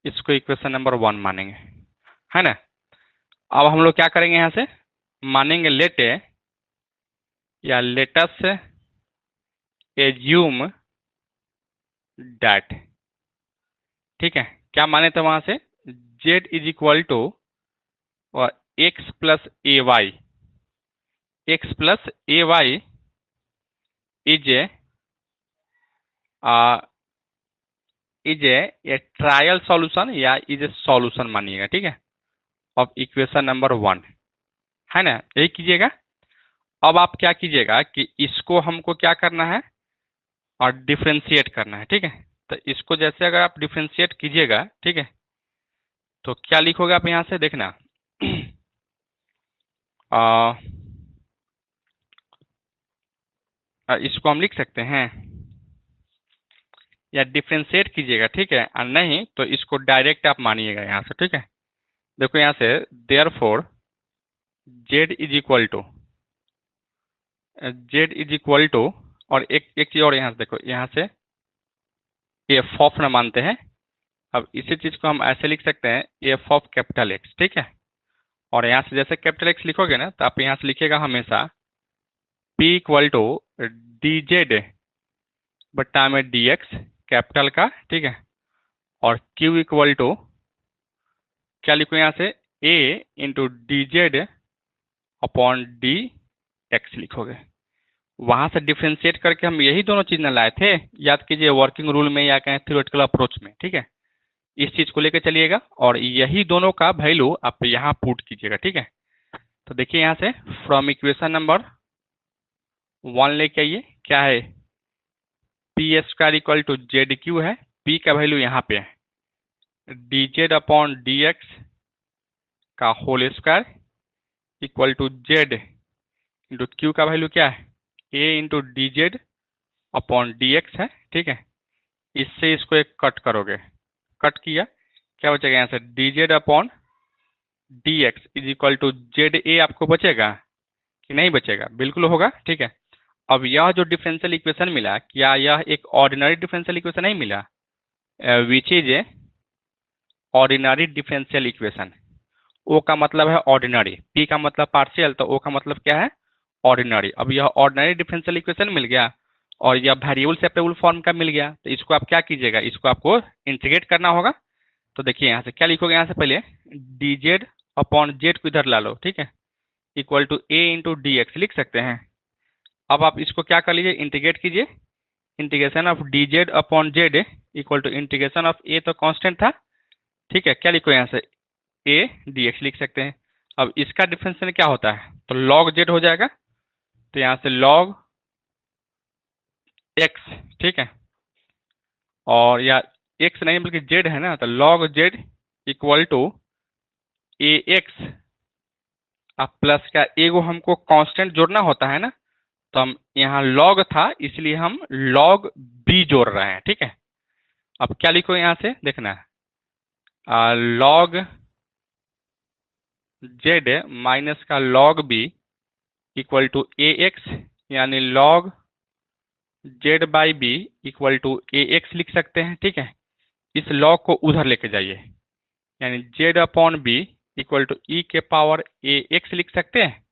इसको इक्वेशन नंबर 1 मानेंगे, है ना। अब हम लोग क्या करेंगे, यहाँ से मानेंगे लेट या लेटस एज्यूम डैट, ठीक है। क्या माने थे वहां से, z is equal to x plus a y, x plus a y is a trial solution या इज ए सॉल्यूशन मानिएगा, ठीक है, ऑफ इक्वेशन नंबर 1, है ना। यही कीजिएगा। अब आप क्या कीजिएगा कि इसको हमको क्या करना है और डिफ्रेंशिएट करना है, ठीक है। तो इसको जैसे अगर आप डिफ्रेंशिएट कीजिएगा, ठीक है, तो क्या लिखोगे आप यहाँ से देखना इसको हम लिख सकते हैं या डिफ्रेंशिएट कीजिएगा, ठीक है, और नहीं तो इसको डायरेक्ट आप मानिएगा यहाँ से, ठीक है। देखो यहाँ से therefore z is equal to और एक चीज और यहाँ से देखो, यहाँ से एफ ऑफ न मानते हैं। अब इसी चीज को हम ऐसे लिख सकते हैं एफ ऑफ कैपिटल एक्स, ठीक है। और यहाँ से जैसे कैपिटल एक्स लिखोगे ना, तो आप यहाँ से लिखिएगा हमेशा p equal to d z बट्टा में डी एक्स कैपिटल का, ठीक है। और q इक्वल टू क्या लिखो यहाँ से a into d Z upon d x लिखोगे। वहां से डिफ्रेंशिएट करके हम यही दोनों चीज न लाए थे, याद कीजिए, वर्किंग रूल में या कहें थ्योरेटिकल अप्रोच में, ठीक है। इस चीज को लेकर चलिएगा और यही दोनों का वैल्यू आप यहाँ पुट कीजिएगा, ठीक है। तो देखिए यहाँ से फ्रॉम इक्वेशन नंबर 1 लेके आइए, क्या है, p square equal to z q है, पी का वैल्यू यहाँ पे है d Z upon d x का whole square equal to z into q का वैल्यू क्या है a into d Z upon d x है, ठीक है। इससे इसको एक कट करोगे, कट किया, क्या बचेगा यहाँ से d Z upon d x is equal to z a, आपको बचेगा कि नहीं बचेगा? बिल्कुल होगा, ठीक है। अब यह जो डिफरेंशियल इक्वेशन मिला, क्या यह एक ऑर्डिनरी डिफरेंशियल इक्वेशन नहीं मिला, which is a ordinary differential equation. O का मतलब है ऑर्डिनरी, पी का मतलब पार्शियल, तो ओ का मतलब क्या है, ऑर्डिनरी। अब यह ऑर्डिनरी डिफरेंशियल इक्वेशन मिल गया और यह वेरिएबल सेपरेबल फॉर्म का मिल गया, तो इसको आप क्या कीजिएगा, इसको आपको इंटीग्रेट करना होगा। तो देखिए यहाँ से क्या लिखोगे, यहाँ से पहले डी जेड अपॉन जेड को इधर ला लो, ठीक है, equal to A into D X लिख सकते हैं। अब आप इसको क्या कर लीजिए, इंटीग्रेट कीजिए, integration of d Z upon z equal to integration of a, तो कांस्टेंट था, ठीक है। क्या लिखो यहाँ से ए डी एक्स लिख सकते हैं। अब इसका डिफरेंशियल क्या होता है, तो लॉग जेड हो जाएगा, तो यहाँ से लॉग एक्स, ठीक है, और या एक्स नहीं बल्कि जेड है ना, तो log Z equal to A x plus का एगो हमको कांस्टेंट जोड़ना होता है ना, तो हम यहाँ लॉग था इसलिए हम लॉग बी जोड़ रहे हैं, ठीक है। अब क्या लिखो यहाँ से देखना, लॉग जेड माइनस का log b equal to A x, यानी log z by b equal to A x लिख सकते हैं, ठीक है। इस लॉग को उधर लेके जाइए, यानी z upon b equal to e के पावर ए एक्स लिख सकते हैं,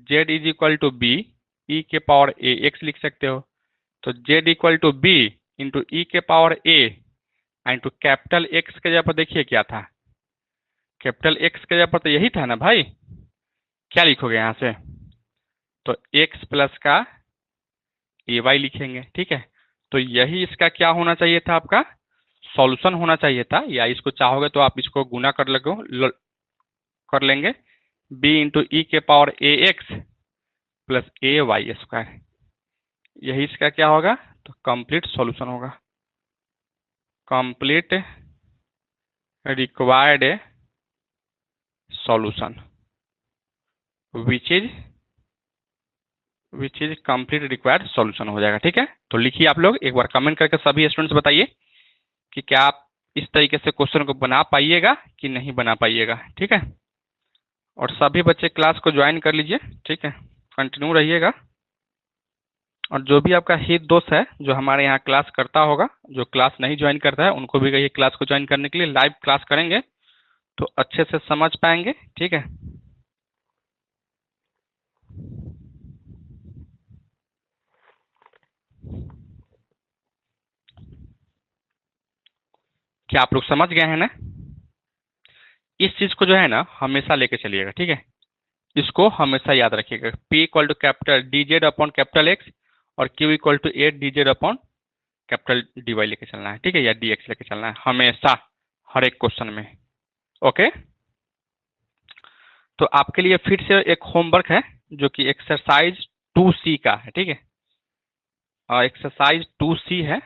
z is equal to b e के पावर ए एक्स लिख सकते हो। तो z equal to b into e के power a into capital x के जगह पर देखिए क्या था, कैपिटल एक्स के जगह पर तो यही था ना भाई, क्या लिखोगे यहाँ से, तो एक्स प्लस का ए वाई लिखेंगे, ठीक है। तो यही इसका क्या होना चाहिए था, आपका सॉल्यूशन होना चाहिए था। या इसको चाहोगे तो आप इसको गुना कर लेंगे, b इंटू ई के power a x plus a Y square, यही इसका क्या होगा, तो कंप्लीट सॉल्यूशन होगा। Complete required solution which is complete required solution हो जाएगा। ठीक है, तो लिखिए आप लोग, एक बार कमेंट करके सभी स्टूडेंट्स बताइए कि क्या आप इस तरीके से क्वेश्चन को बना पाइएगा कि नहीं बना पाइएगा। ठीक है, और सभी बच्चे क्लास को ज्वाइन कर लीजिए। ठीक है, कंटिन्यू रहिएगा। और जो भी आपका हित दोस्त है जो हमारे यहाँ क्लास करता होगा, जो क्लास नहीं ज्वाइन करता है, उनको भी कहिए क्लास को ज्वाइन करने के लिए। लाइव क्लास करेंगे तो अच्छे से समझ पाएंगे। ठीक है, क्या आप लोग समझ गए हैं ना? इस चीज को जो है ना हमेशा लेके चलिएगा। ठीक है, इसको हमेशा याद रखिएगा। P equal to capital D Z upon capital X और Q equal to 8 D Z upon capital D Y लेके चलना है। ठीक है, या डी एक्स लेके चलना है हमेशा, हर एक क्वेश्चन में। ओके, तो आपके लिए फिर से एक होमवर्क है जो कि एक्सरसाइज 2C का है। ठीक है, एक्सरसाइज 2C है,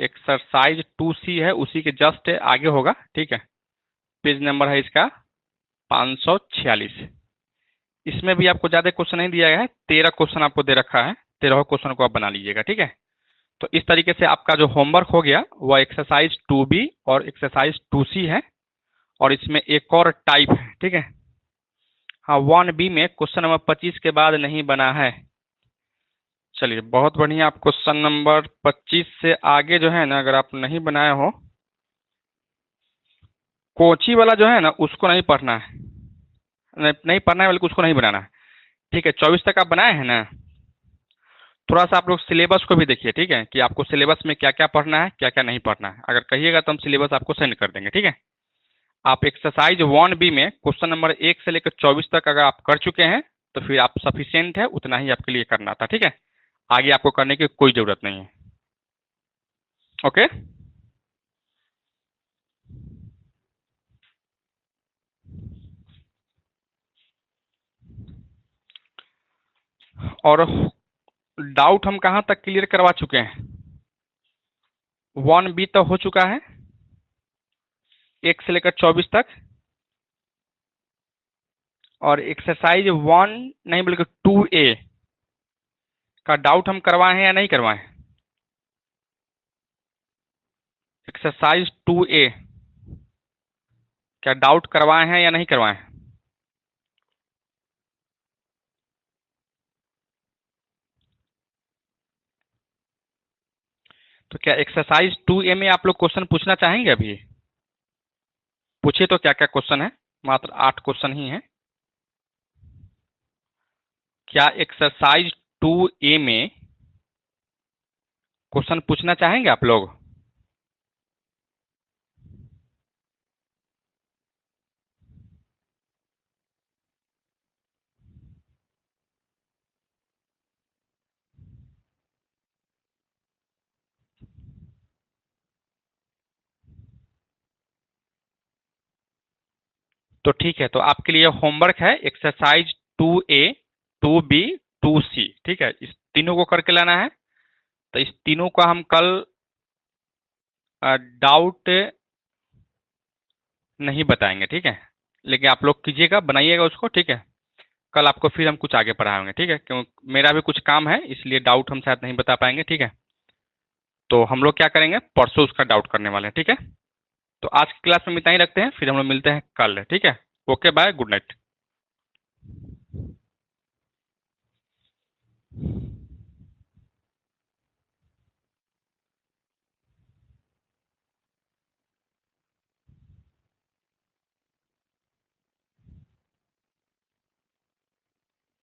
एक्सरसाइज 2C है, उसी के जस्ट आगे होगा। ठीक है, पेज नंबर है इसका 546। इसमें भी आपको ज्यादा क्वेश्चन नहीं दिया गया है, 13 क्वेश्चन आपको दे रखा है, 13 क्वेश्चन को आप बना लीजिएगा। ठीक है, तो इस तरीके से आपका जो होमवर्क हो गया वह एक्सरसाइज 2B और एक्सरसाइज 2C है, और इसमें एक और टाइप है। ठीक है, हाँ 1B में क्वेश्चन नंबर 25 के बाद नहीं बना है। चलिए बहुत बढ़िया, आप क्वेश्चन नंबर 25 से आगे जो है ना, अगर आप नहीं बनाए हो, कोची वाला जो है ना उसको नहीं पढ़ना है, नहीं पढ़ना है, बल्कि उसको नहीं बनाना है। ठीक है, 24 तक आप बनाए हैं ना, थोड़ा सा आप लोग सिलेबस को भी देखिए। ठीक है, कि आपको सिलेबस में क्या क्या पढ़ना है, क्या क्या नहीं पढ़ना है। अगर कहिएगा तो हम सिलेबस आपको सेंड कर देंगे। ठीक है, आप एक्सरसाइज 1B में क्वेश्चन नंबर 1 से लेकर 24 तक अगर आप कर चुके हैं तो फिर आप सफिशियंट है, उतना ही आपके लिए करना था। ठीक है, आगे आपको करने की कोई जरूरत नहीं है। ओके, और डाउट हम कहाँ तक क्लियर करवा चुके हैं? 1B तो हो चुका है, 1 से लेकर 24 तक, और एक्सरसाइज 1 नहीं बल्कि 2A का डाउट हम करवाए हैं या नहीं करवाए हैं? एक्सरसाइज 2A क्या डाउट करवाए हैं या नहीं करवाए हैं? तो क्या एक्सरसाइज 2A में आप लोग क्वेश्चन पूछना चाहेंगे? अभी पूछिए तो क्या क्या क्वेश्चन है, मात्र 8 क्वेश्चन ही है। क्या एक्सरसाइज 2A में क्वेश्चन पूछना चाहेंगे आप लोग? तो ठीक है, तो आपके लिए होमवर्क है एक्सरसाइज 2A 2B 2C। ठीक है, इस तीनों को करके लाना है। तो इस तीनों का हम कल डाउट नहीं बताएंगे। ठीक है, लेकिन आप लोग कीजिएगा, बनाइएगा उसको। ठीक है, कल आपको फिर हम कुछ आगे पढ़ाएंगे। ठीक है, क्यों मेरा भी कुछ काम है, इसलिए डाउट हम शायद नहीं बता पाएंगे। ठीक है, तो हम लोग क्या करेंगे, परसों उसका डाउट करने वाले हैं। ठीक है, तो आज की क्लास में इतना ही रखते हैं, फिर हम लोग मिलते हैं कल। ठीक है, ओके बाय, गुड नाइट।